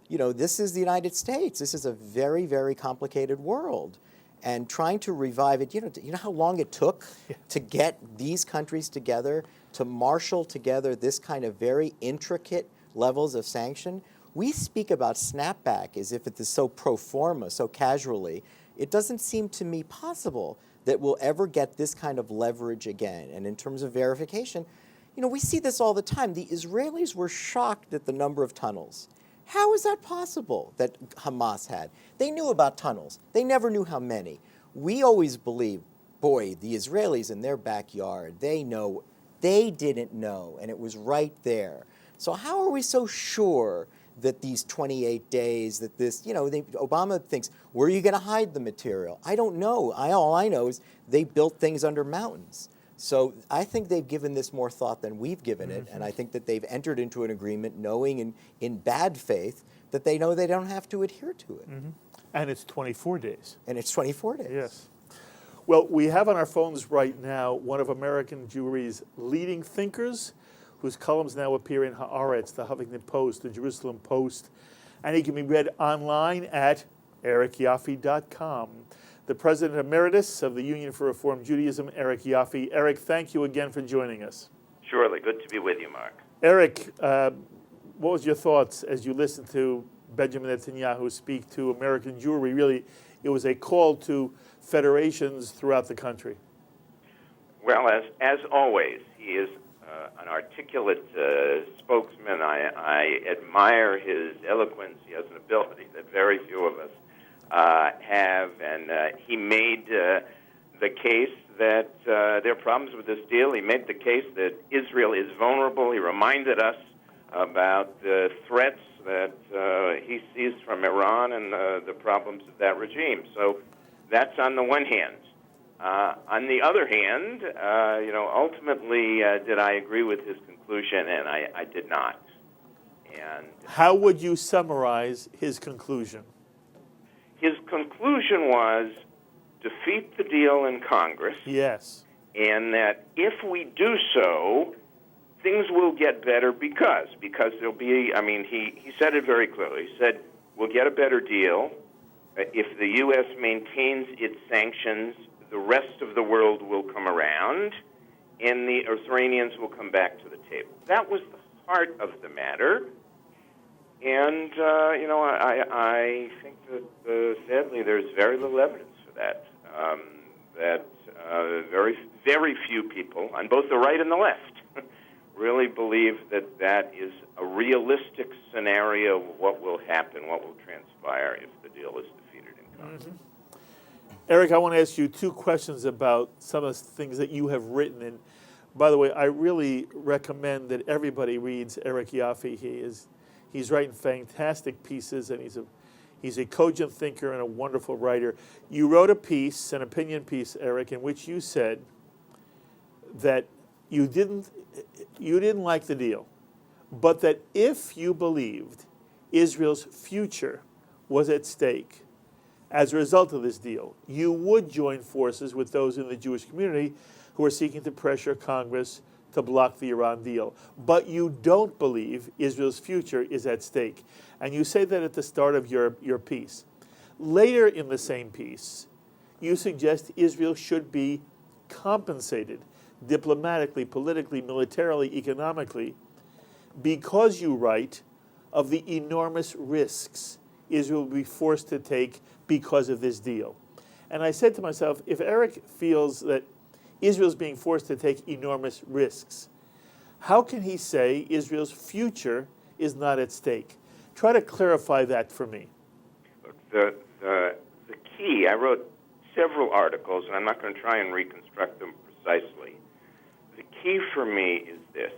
This is the United States. This is a very, very complicated world. And trying to revive it, you know how long it took to get these countries together, to marshal together this kind of very intricate levels of sanction? We speak about snapback as if it is so pro forma, so casually. It doesn't seem to me possible that we'll ever get this kind of leverage again. And in terms of verification, we see this all the time. The Israelis were shocked at the number of tunnels. How is that possible that Hamas had? They knew about tunnels. They never knew how many. We always believe, boy, the Israelis in their backyard, they know. They didn't know, and it was right there. So how are we so sure that these 28 days, that this, Obama thinks, where are you going to hide the material? I don't know. All I know is they built things under mountains. So I think they've given this more thought than we've given it, and I think that they've entered into an agreement knowing in bad faith that they know they don't have to adhere to it. And it's 24 days. And it's 24 days. Yes. Well, we have on our phones right now one of American Jewry's leading thinkers, whose columns now appear in Haaretz, the Huffington Post, the Jerusalem Post, and he can be read online at ericyaffe.com. The President Emeritus of the Union for Reform Judaism, Eric Yaffe. Eric, thank you again for joining us. Surely. Good to be with you, Mark. Eric, what was your thoughts as you listened to Benjamin Netanyahu speak to American Jewry? Really, it was a call to federations throughout the country. Well, as always, he is an articulate spokesman. I admire his eloquence. He has an ability that very few of us have, and he made the case that there are problems with this deal. He made the case that Israel is vulnerable. He reminded us about the threats that he sees from Iran and the problems of that regime. So that's on the one hand. On the other hand, ultimately, did I agree with his conclusion? And I did not. And how would you summarize his conclusion? His conclusion was defeat the deal in Congress. Yes. And that if we do so, things will get better because there'll be, he said it very clearly. He said, we'll get a better deal. If the U.S. maintains its sanctions, the rest of the world will come around, and the Iranians will come back to the table. That was the heart of the matter. And, I think that, sadly, there's very little evidence for that. Very, very few people on both the right and the left really believe that that is a realistic scenario of what will happen, what will transpire if the deal is defeated in Congress. Eric, I want to ask you two questions about some of the things that you have written. And by the way, I really recommend that everybody reads Eric Yaffe. He's writing fantastic pieces, and he's a cogent thinker and a wonderful writer. You wrote a piece, an opinion piece, Eric, in which you said that you didn't like the deal, but that if you believed Israel's future was at stake as a result of this deal, you would join forces with those in the Jewish community who are seeking to pressure Congress to block the Iran deal. But you don't believe Israel's future is at stake. And you say that at the start of your piece. Later in the same piece, you suggest Israel should be compensated diplomatically, politically, militarily, economically, because you write of the enormous risks Israel will be forced to take because of this deal. And I said to myself, if Eric feels that Israel's being forced to take enormous risks, how can he say Israel's future is not at stake? Try to clarify that for me. Look, the key, I wrote several articles, and I'm not going to try and reconstruct them precisely. The key for me is this.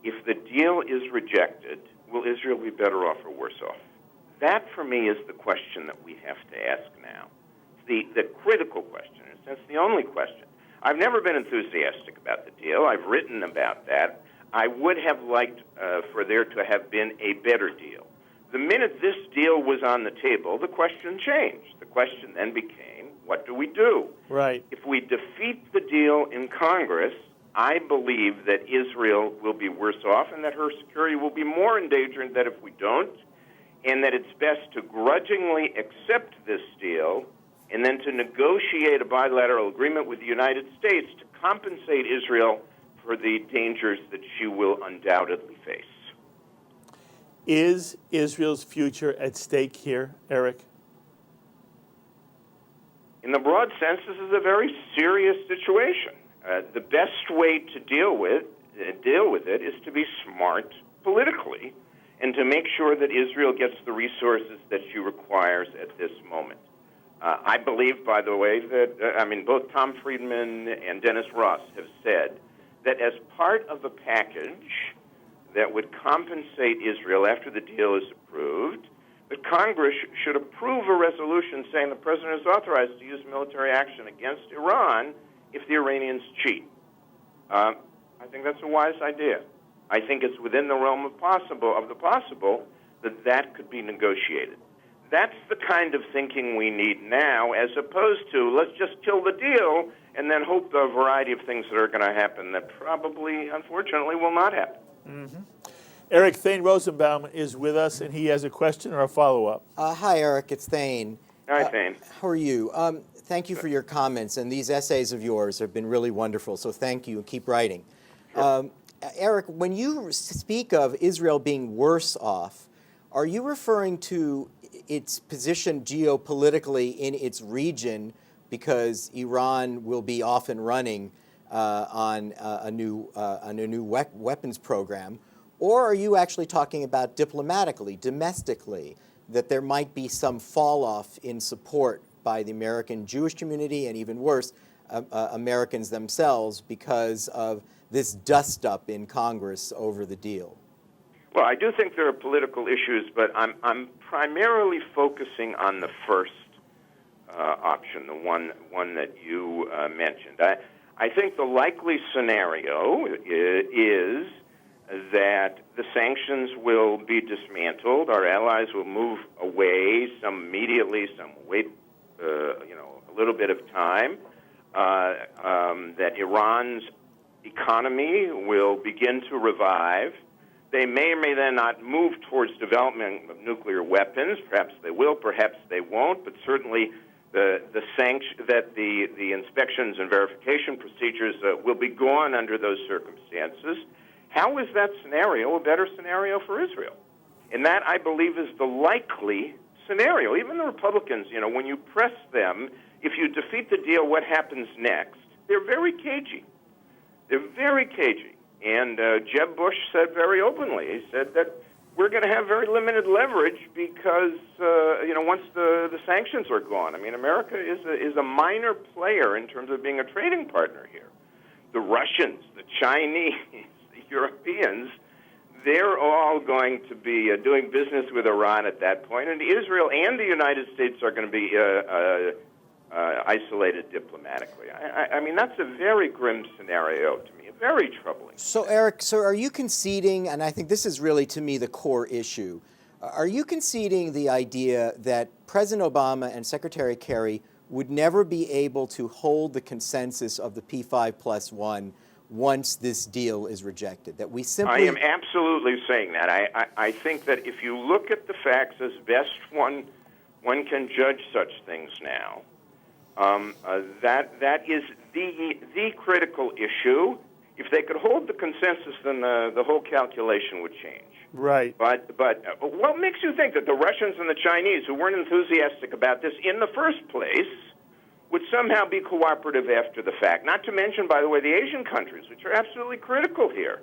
If the deal is rejected, will Israel be better off or worse off? That, for me, is the question that we have to ask now. The critical question. That's the only question. I've never been enthusiastic about the deal. I've written about that. I would have liked for there to have been a better deal. The minute this deal was on the table, the question changed. The question then became, what do we do? Right. If we defeat the deal in Congress, I believe that Israel will be worse off and that her security will be more endangered than if we don't, and that it's best to grudgingly accept this deal and then to negotiate a bilateral agreement with the United States to compensate Israel for the dangers that she will undoubtedly face. Is Israel's future at stake here, Eric? In the broad sense, this is a very serious situation. The best way to deal with it is to be smart politically and to make sure that Israel gets the resources that she requires at this moment. I believe, by the way, that, both Tom Friedman and Dennis Ross have said that as part of a package that would compensate Israel after the deal is approved, that Congress should approve a resolution saying the president is authorized to use military action against Iran if the Iranians cheat. I think that's a wise idea. I think it's within the realm of the possible that could be negotiated. That's the kind of thinking we need now, as opposed to let's just kill the deal and then hope a variety of things that are going to happen that probably, unfortunately, will not happen. Mm-hmm. Eric, Thane Rosenbaum is with us, and he has a question or a follow-up. Hi, Eric. It's Thane. Hi, Thane. How are you? Thank you for your comments, and these essays of yours have been really wonderful, so thank you, and keep writing. Sure. Eric, when you speak of Israel being worse off, are you referring to its position geopolitically in its region because Iran will be off and running on a new weapons program, or are you actually talking about diplomatically, domestically, that there might be some fall off in support by the American Jewish community and even worse, Americans themselves because of this dust-up in Congress over the deal? Well, I do think there are political issues, but I'm primarily focusing on the first option, the one that you mentioned. I think the likely scenario is that the sanctions will be dismantled. Our allies will move away, some immediately, some wait, a little bit of time. That Iran's economy will begin to revive. They may or may then not move towards development of nuclear weapons. Perhaps they will, perhaps they won't. But certainly, the inspections and verification procedures will be gone under those circumstances. How is that scenario a better scenario for Israel? And that, I believe, is the likely scenario. Even the Republicans, when you press them, if you defeat the deal, what happens next? They're very cagey. They're very cagey. And Jeb Bush said very openly, he said that we're going to have very limited leverage because, once the sanctions are gone. I mean, America is a minor player in terms of being a trading partner here. The Russians, the Chinese, the Europeans, they're all going to be doing business with Iran at that point, and Israel and the United States are going to be isolated diplomatically. I mean, that's a very grim scenario to me, very troubling. So, Eric, are you conceding, and I think this is really, to me, the core issue, are you conceding the idea that President Obama and Secretary Kerry would never be able to hold the consensus of the P5+1 once this deal is rejected? That we simply... I am absolutely saying that. I think that if you look at the facts as best one can judge such things now, that is the critical issue. If they could hold the consensus, then the whole calculation would change. Right. But what makes you think that the Russians and the Chinese, who weren't enthusiastic about this in the first place, would somehow be cooperative after the fact? Not to mention, by the way, the Asian countries, which are absolutely critical here.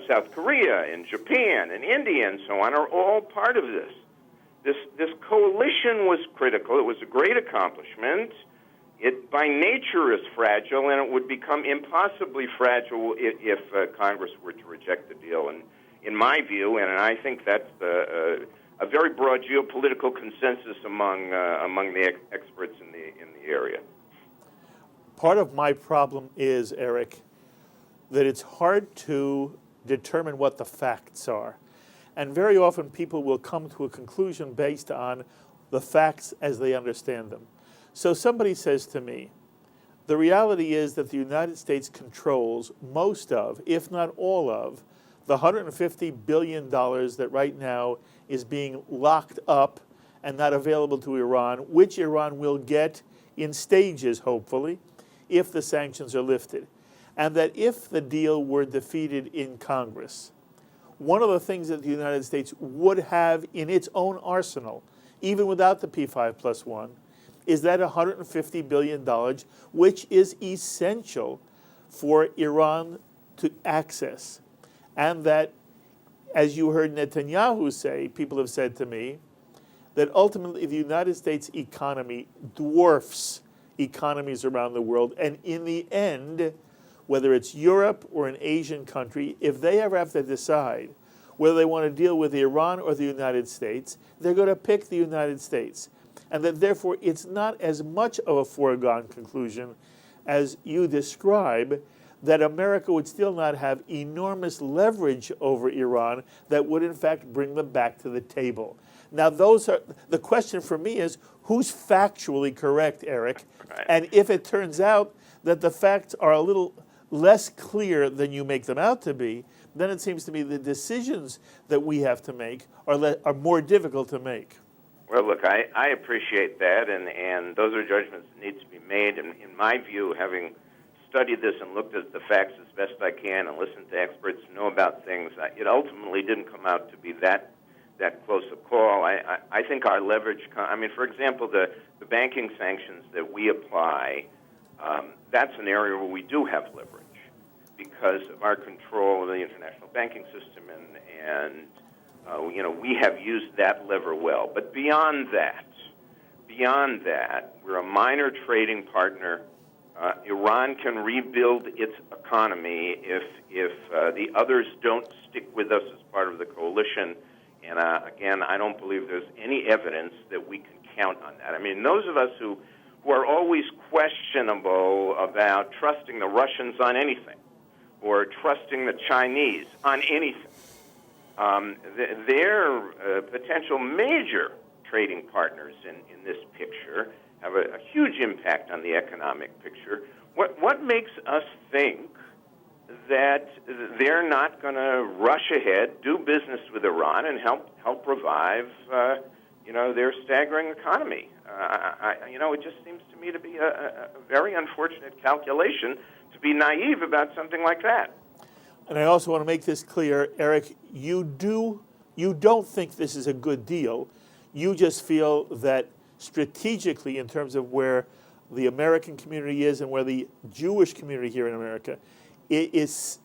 South Korea and Japan and India and so on are all part of this. This coalition was critical. It was a great accomplishment. It, by nature, is fragile, and it would become impossibly fragile if Congress were to reject the deal. And in my view, and I think that's a very broad geopolitical consensus among the experts in the area. Part of my problem is, Eric, that it's hard to determine what the facts are. And very often people will come to a conclusion based on the facts as they understand them. So somebody says to me, the reality is that the United States controls most of, if not all of, the $150 billion that right now is being locked up and not available to Iran, which Iran will get in stages, hopefully, if the sanctions are lifted. And that if the deal were defeated in Congress, one of the things that the United States would have in its own arsenal, even without the P5+1, is that $150 billion, which is essential for Iran to access. And that, as you heard Netanyahu say, people have said to me, that ultimately the United States economy dwarfs economies around the world, and in the end whether it's Europe or an Asian country, if they ever have to decide whether they want to deal with Iran or the United States, they're going to pick the United States. And that therefore it's not as much of a foregone conclusion as you describe, that America would still not have enormous leverage over Iran that would in fact bring them back to the table. Now the question for me is, who's factually correct, Eric? Right. And if it turns out that the facts are a little less clear than you make them out to be, then it seems to me the decisions that we have to make are more difficult to make. Well, look, I appreciate that, and those are judgments that need to be made. And in my view, having studied this and looked at the facts as best I can and listened to experts who know about things, it ultimately didn't come out to be that close a call. I think our leverage, for example, the banking sanctions that we apply, that's an area where we do have leverage because of our control of the international banking system, and we have used that lever well. But beyond that, we're a minor trading partner. Iran can rebuild its economy if the others don't stick with us as part of the coalition. And again, I don't believe there's any evidence that we can count on that. I mean, those of us who are always questionable about trusting the Russians on anything or trusting the Chinese on anything, they're potential major trading partners in this picture, have a huge impact on the economic picture. What makes us think that they're not going to rush ahead, do business with Iran, and help revive, their staggering economy? It just seems to me to be a very unfortunate calculation to be naive about something like that. And I also want to make this clear, Eric, you don't think this is a good deal. You just feel that strategically, in terms of where the American community is and where the Jewish community here in America, it is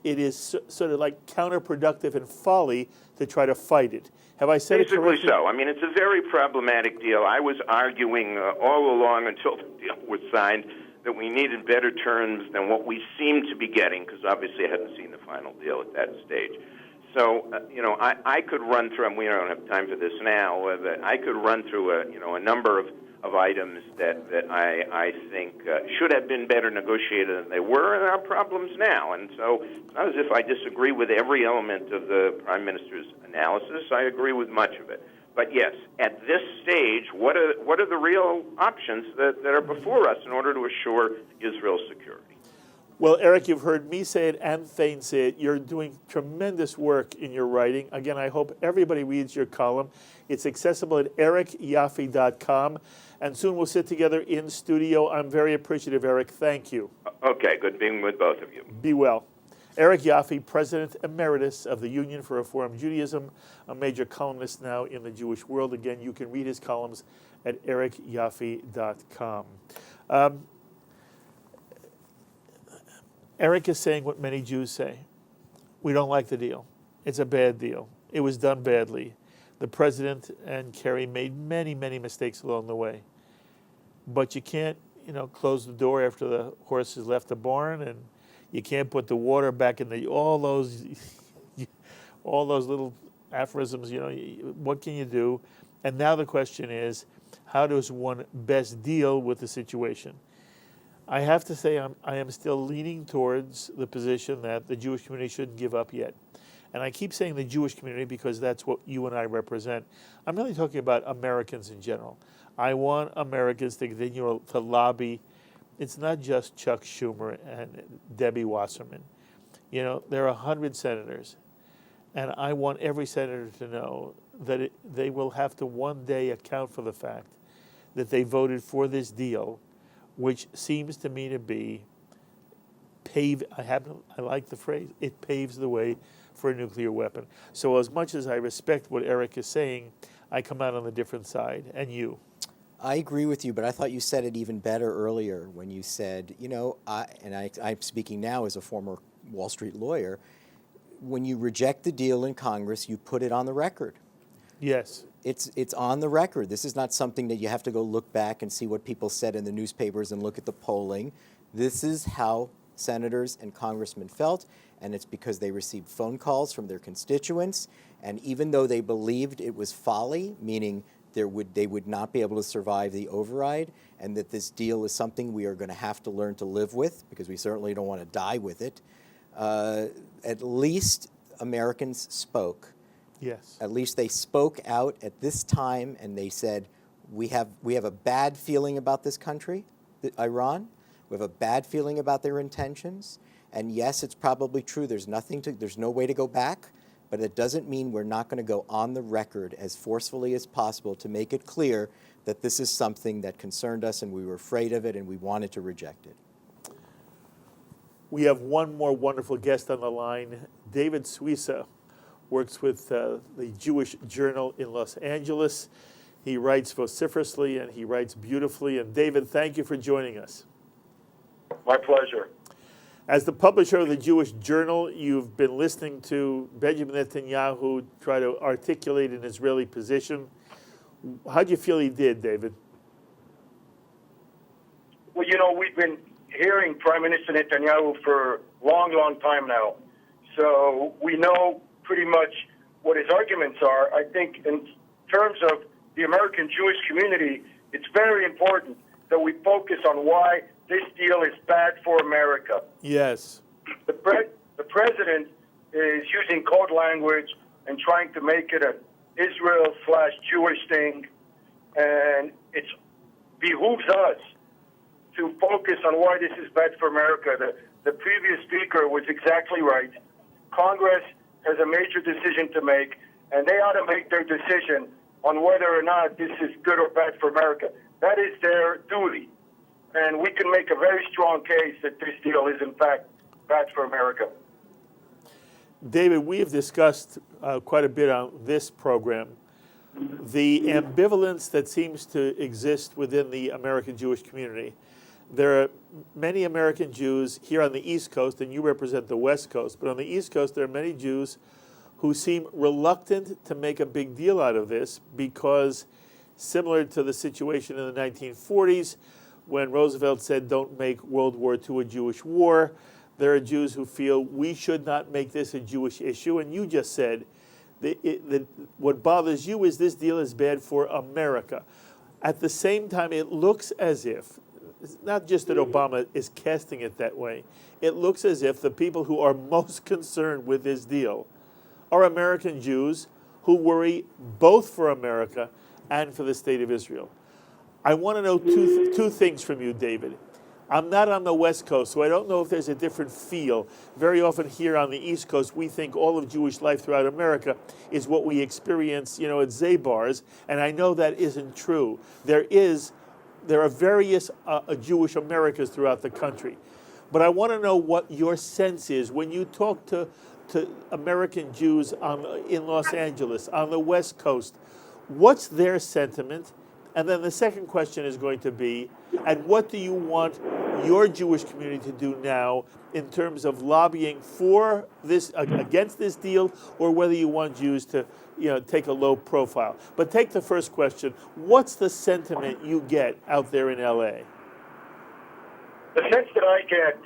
sort of like counterproductive and folly to try to fight it. Have I said Basically it correctly? so. I mean, it's a very problematic deal. I was arguing all along until the deal was signed that we needed better terms than what we seemed to be getting, because obviously I hadn't seen the final deal at that stage. So, I could run through, and we don't have time for this now, but I could run through a number of items that I think should have been better negotiated than they were, and are problems now. And so it's not as if I disagree with every element of the Prime Minister's analysis. I agree with much of it. But yes, at this stage, what are the real options that are before us in order to assure Israel's security? Well, Eric, you've heard me say it and Thane say it. You're doing tremendous work in your writing. Again, I hope everybody reads your column. It's accessible at ericyaffe.com. And soon we'll sit together in studio. I'm very appreciative, Eric. Thank you. Okay, good being with both of you. Be well. Eric Yaffe, President Emeritus of the Union for Reform Judaism, a major columnist now in the Jewish world. Again, you can read his columns at ericyaffe.com. Eric is saying what many Jews say. We don't like the deal. It's a bad deal. It was done badly. The president and Kerry made many, many mistakes along the way. But you can't, close the door after the horses left the barn, and you can't put the water back in all those little aphorisms. What can you do? And now the question is, how does one best deal with the situation? I have to say I am still leaning towards the position that the Jewish community shouldn't give up yet. And I keep saying the Jewish community because that's what you and I represent. I'm really talking about Americans in general. I want Americans to continue to lobby. It's not just Chuck Schumer and Debbie Wasserman. There are 100 senators. And I want every senator to know that they will have to one day account for the fact that they voted for this deal, which seems to me to be I like the phrase, it paves the way for a nuclear weapon. So as much as I respect what Eric is saying, I come out on the different side. And you? I agree with you, but I thought you said it even better earlier when you said, I'm speaking now as a former Wall Street lawyer, when you reject the deal in Congress, you put it on the record. Yes. It's on the record. This is not something that you have to go look back and see what people said in the newspapers and look at the polling. This is how senators and congressmen felt, and it's because they received phone calls from their constituents, and even though they believed it was folly, meaning they would not be able to survive the override, and that this deal is something we are going to have to learn to live with, because we certainly don't want to die with it, at least Americans spoke. Yes. At least they spoke out at this time, and they said, we have a bad feeling about this country, Iran. We have a bad feeling about their intentions. And yes, it's probably true. There's no way to go back, but it doesn't mean we're not going to go on the record as forcefully as possible to make it clear that this is something that concerned us and we were afraid of it and we wanted to reject it. We have one more wonderful guest on the line. David Suissa works with the Jewish Journal in Los Angeles. He writes vociferously and he writes beautifully. And David, thank you for joining us. My pleasure. As the publisher of the Jewish Journal, you've been listening to Benjamin Netanyahu try to articulate an Israeli position. How do you feel he did, David? Well, we've been hearing Prime Minister Netanyahu for a long, long time now. So we know pretty much what his arguments are. I think in terms of the American Jewish community, it's very important that we focus on why this deal is bad for America. Yes. The president is using code language and trying to make it an Israel/Jewish thing, and it behooves us to focus on why this is bad for America. The previous speaker was exactly right. Congress has a major decision to make, and they ought to make their decision on whether or not this is good or bad for America. That is their duty. And we can make a very strong case that this deal is, in fact, bad for America. David, we have discussed quite a bit on this program the ambivalence that seems to exist within the American Jewish community. There are many American Jews here on the East Coast, and you represent the West Coast, but on the East Coast there are many Jews who seem reluctant to make a big deal out of this because, similar to the situation in the 1940s, when Roosevelt said, don't make World War II a Jewish war, there are Jews who feel we should not make this a Jewish issue. And you just said that what bothers you is this deal is bad for America. At the same time, it looks as if, it's not just that Obama is casting it that way, it looks as if the people who are most concerned with this deal are American Jews who worry both for America and for the state of Israel. I want to know two things from you, David. I'm not on the West Coast, so I don't know if there's a different feel. Very often here on the East Coast, we think all of Jewish life throughout America is what we experience, at Zabar's, and I know that isn't true. There are various Jewish Americas throughout the country. But I want to know what your sense is when you talk to American Jews in Los Angeles, on the West Coast. What's their sentiment? And then the second question is going to be, and what do you want your Jewish community to do now in terms of lobbying for this, against this deal, or whether you want Jews to, take a low profile? But take the first question. What's the sentiment you get out there in LA? The sense that I get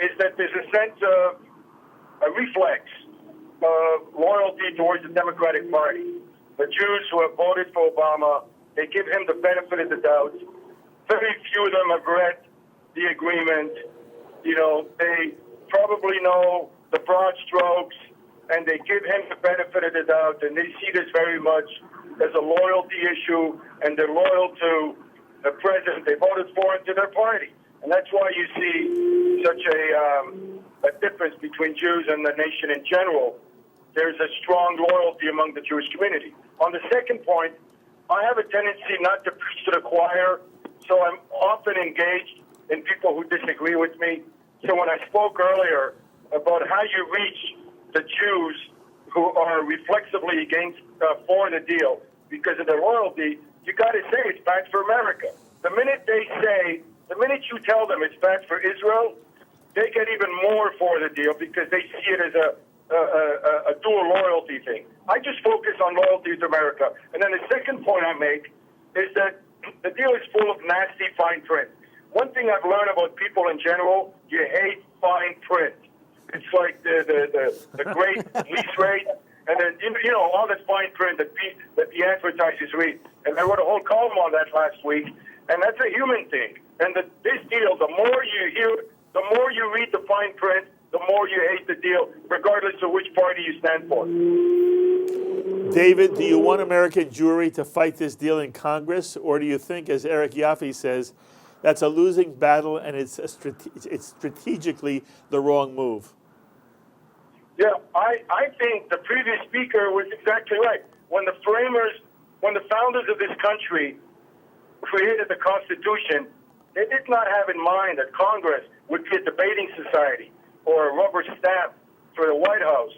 is that there's a sense of a reflex of loyalty towards the Democratic Party. The Jews who have voted for Obama, they give him the benefit of the doubt. Very few of them have read the agreement. They probably know the broad strokes, and they give him the benefit of the doubt, and they see this very much as a loyalty issue, and they're loyal to the president they voted for and to their party. And that's why you see such a difference between Jews and the nation in general. There's a strong loyalty among the Jewish community. On the second point, I have a tendency not to preach to the choir, so I'm often engaged in people who disagree with me. So when I spoke earlier about how you reach the Jews who are reflexively for the deal because of their loyalty, you got to say it's bad for America. The minute you tell them it's bad for Israel, they get even more for the deal because they see it as a dual loyalty thing. I just focus on loyalty to America. And then the second point I make is that the deal is full of nasty fine print. one thing I've learned about people in general, you hate fine print. It's like the great lease rate, and then all that fine print that the advertisers read. And I wrote a whole column on that last week, and that's a human thing. And this deal, the more you hear, the more you read the fine print, the more you hate the deal, regardless of which party you stand for. David, do you want American Jewry to fight this deal in Congress, or do you think, as Eric Yaffe says, that's a losing battle and it's strategically the wrong move? Yeah, I think the previous speaker was exactly right. When the founders of this country created the Constitution, they did not have in mind that Congress would be a debating society or a rubber stamp for the White House.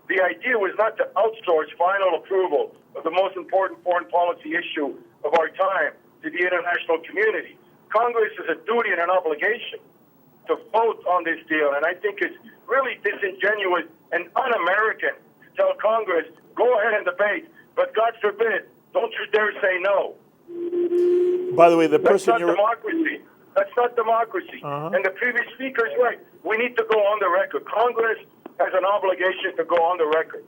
The idea was not to outsource final approval of the most important foreign policy issue of our time to the international community. Congress has a duty and an obligation to vote on this deal, and I think it's really disingenuous and un-American to tell Congress, go ahead and debate, but God forbid, don't you dare say no. By the way, the person That's not democracy. That's not democracy. And the previous speaker is right. We need to go on the record. Congress has an obligation to go on the record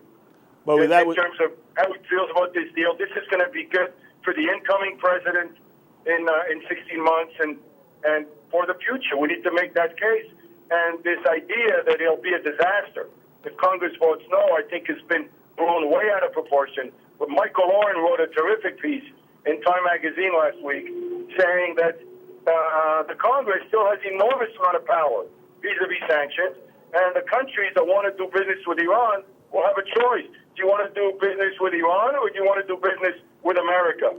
in terms of how it feels about this deal. This is going to be good for the incoming president in 16 months and for the future. We need to make that case. And this idea that it'll be a disaster if Congress votes no, I think has been blown way out of proportion. But Michael Oren wrote a terrific piece in Time magazine last week saying that the Congress still has enormous amount of power vis-a-vis sanctions, and the countries that want to do business with Iran will have a choice. Do you want to do business with Iran, or do you want to do business with America?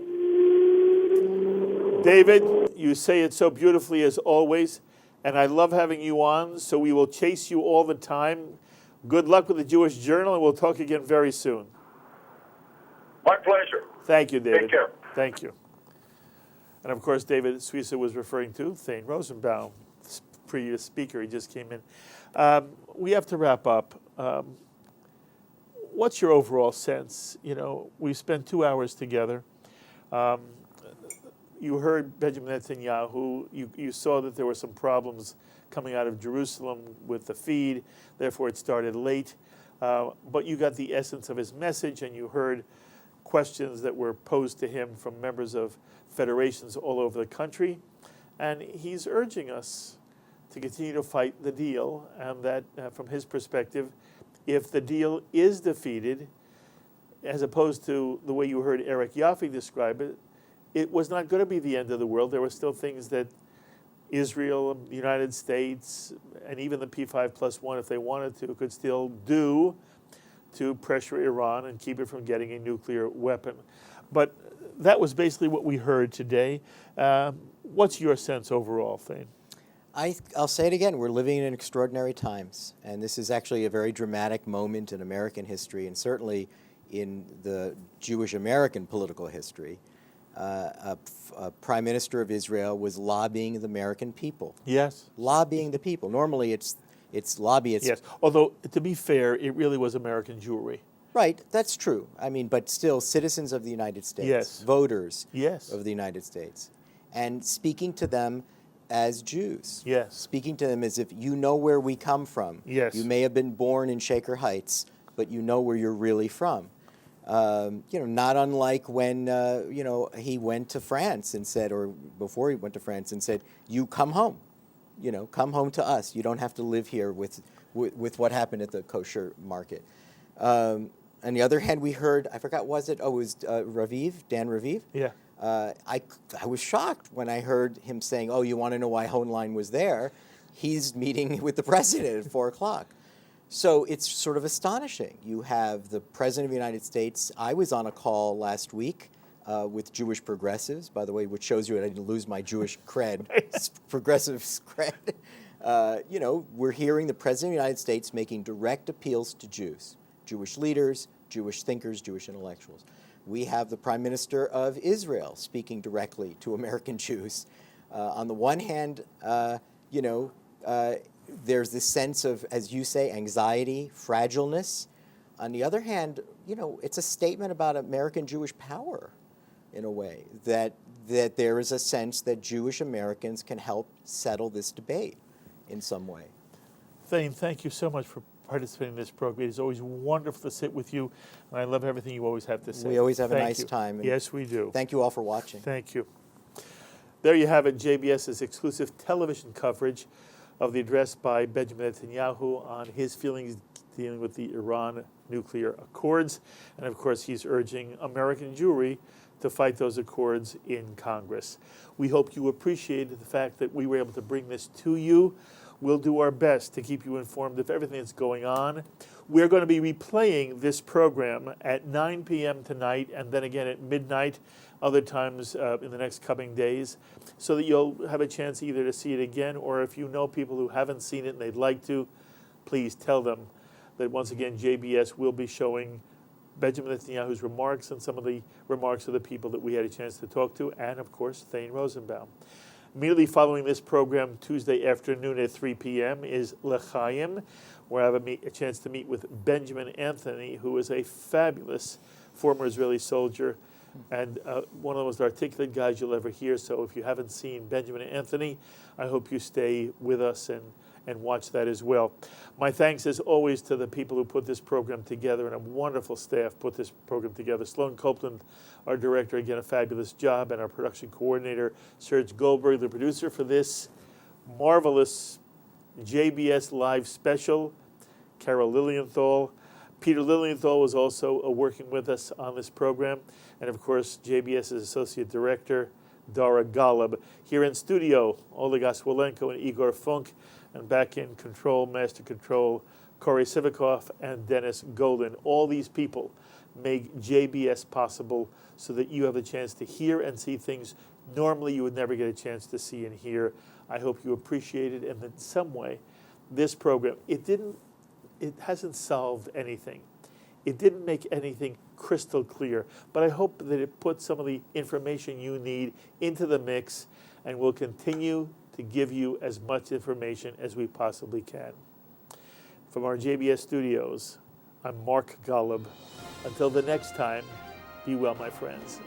David, you say it so beautifully as always, and I love having you on, so we will chase you all the time. Good luck with the Jewish Journal, and we'll talk again very soon. My pleasure. Thank you, David. Take care. Thank you. And of course, David Suissa was referring to Thane Rosenbaum, the previous speaker. He just came in. We have to wrap up. What's your overall sense? We've spent 2 hours together. You heard Benjamin Netanyahu. You saw that there were some problems coming out of Jerusalem with the feed. Therefore, it started late. But you got the essence of his message, and you heard questions that were posed to him from members of federations all over the country. And he's urging us to continue to fight the deal, and that from his perspective, if the deal is defeated, as opposed to the way you heard Eric Yaffe describe it, it was not going to be the end of the world. There were still things that Israel, the United States, and even the P5+1, if they wanted to, could still do to pressure Iran and keep it from getting a nuclear weapon. But that was basically what we heard today. What's your sense overall, Thane? I'll say it again, we're living in extraordinary times, and this is actually a very dramatic moment in American history, and certainly in the Jewish-American political history. A prime minister of Israel was lobbying the American people. Yes. Lobbying the people. Normally it's lobbyists. Yes, although, to be fair, it really was American Jewry. Right, that's true. I mean, but still, citizens of the United States, yes, voters yes, of the United States, and speaking to them as Jews. Yes. Speaking to them as if you know where we come from. Yes. You may have been born in Shaker Heights, but you know where you're really from. Not unlike when, he went to France and said, or before he went to France and said, you come home. Come home to us. You don't have to live here with what happened at the kosher market. On the other hand, we heard, I forgot, was it? Oh, it was Raviv, Dan Raviv? Yeah. I was shocked when I heard him saying, oh, you want to know why Hohenlein was there? He's meeting with the president at 4 o'clock. So it's sort of astonishing. You have the president of the United States. I was on a call last week with Jewish progressives, by the way, which shows you that I didn't lose my Jewish cred, progressive cred. We're hearing the president of the United States making direct appeals to Jews, Jewish leaders, Jewish thinkers, Jewish intellectuals. We have the Prime Minister of Israel speaking directly to American Jews. On the one hand, there's this sense of, as you say, anxiety, fragileness. On the other hand, it's a statement about American Jewish power. in a way, that there is a sense that Jewish Americans can help settle this debate in some way. Thane, thank you so much for participating in this program. It's always wonderful to sit with you, and I love everything you always have to say. We always have a Thank nice you. time. and Yes, we do. Thank you all for watching. Thank you. There you have it, JBS's exclusive television coverage of the address by Benjamin Netanyahu on his feelings dealing with the Iran nuclear accords. And of course, he's urging American Jewry to fight those accords in Congress. We hope you appreciated the fact that we were able to bring this to you. We'll do our best to keep you informed of everything that's going on. We're going to be replaying this program at 9 p.m. tonight and then again at midnight, other times in the next coming days, so that you'll have a chance either to see it again, or if you know people who haven't seen it and they'd like to, please tell them that once again JBS will be showing Benjamin Netanyahu's remarks and some of the remarks of the people that we had a chance to talk to, and of course Thane Rosenbaum. Immediately following this program, Tuesday afternoon at 3 p.m. is L'Chaim, where I have a chance to meet with Benjamin Anthony, who is a fabulous former Israeli soldier and one of the most articulate guys you'll ever hear. So if you haven't seen Benjamin Anthony, I hope you stay with us and watch that as well. My thanks, as always, to the people who put this program together, and a wonderful staff put this program together. Sloan Copeland, our director, again, a fabulous job, and our production coordinator, Serge Goldberg, the producer for this marvelous JBS Live special, Carol Lilienthal. Peter Lilienthal was also working with us on this program, and of course, JBS's Associate Director, Dara Golub. Here in studio, Oleg Oswolenko and Igor Funk, and back in control, Master Control, Corey Sivikov and Dennis Golden. All these people make JBS possible so that you have a chance to hear and see things normally you would never get a chance to see and hear. I hope you appreciate it, and in some way, this program, it hasn't solved anything. It didn't make anything crystal clear, but I hope that it put some of the information you need into the mix, and will continue to give you as much information as we possibly can. From our JBS studios, I'm Mark Golub. Until the next time, be well, my friends.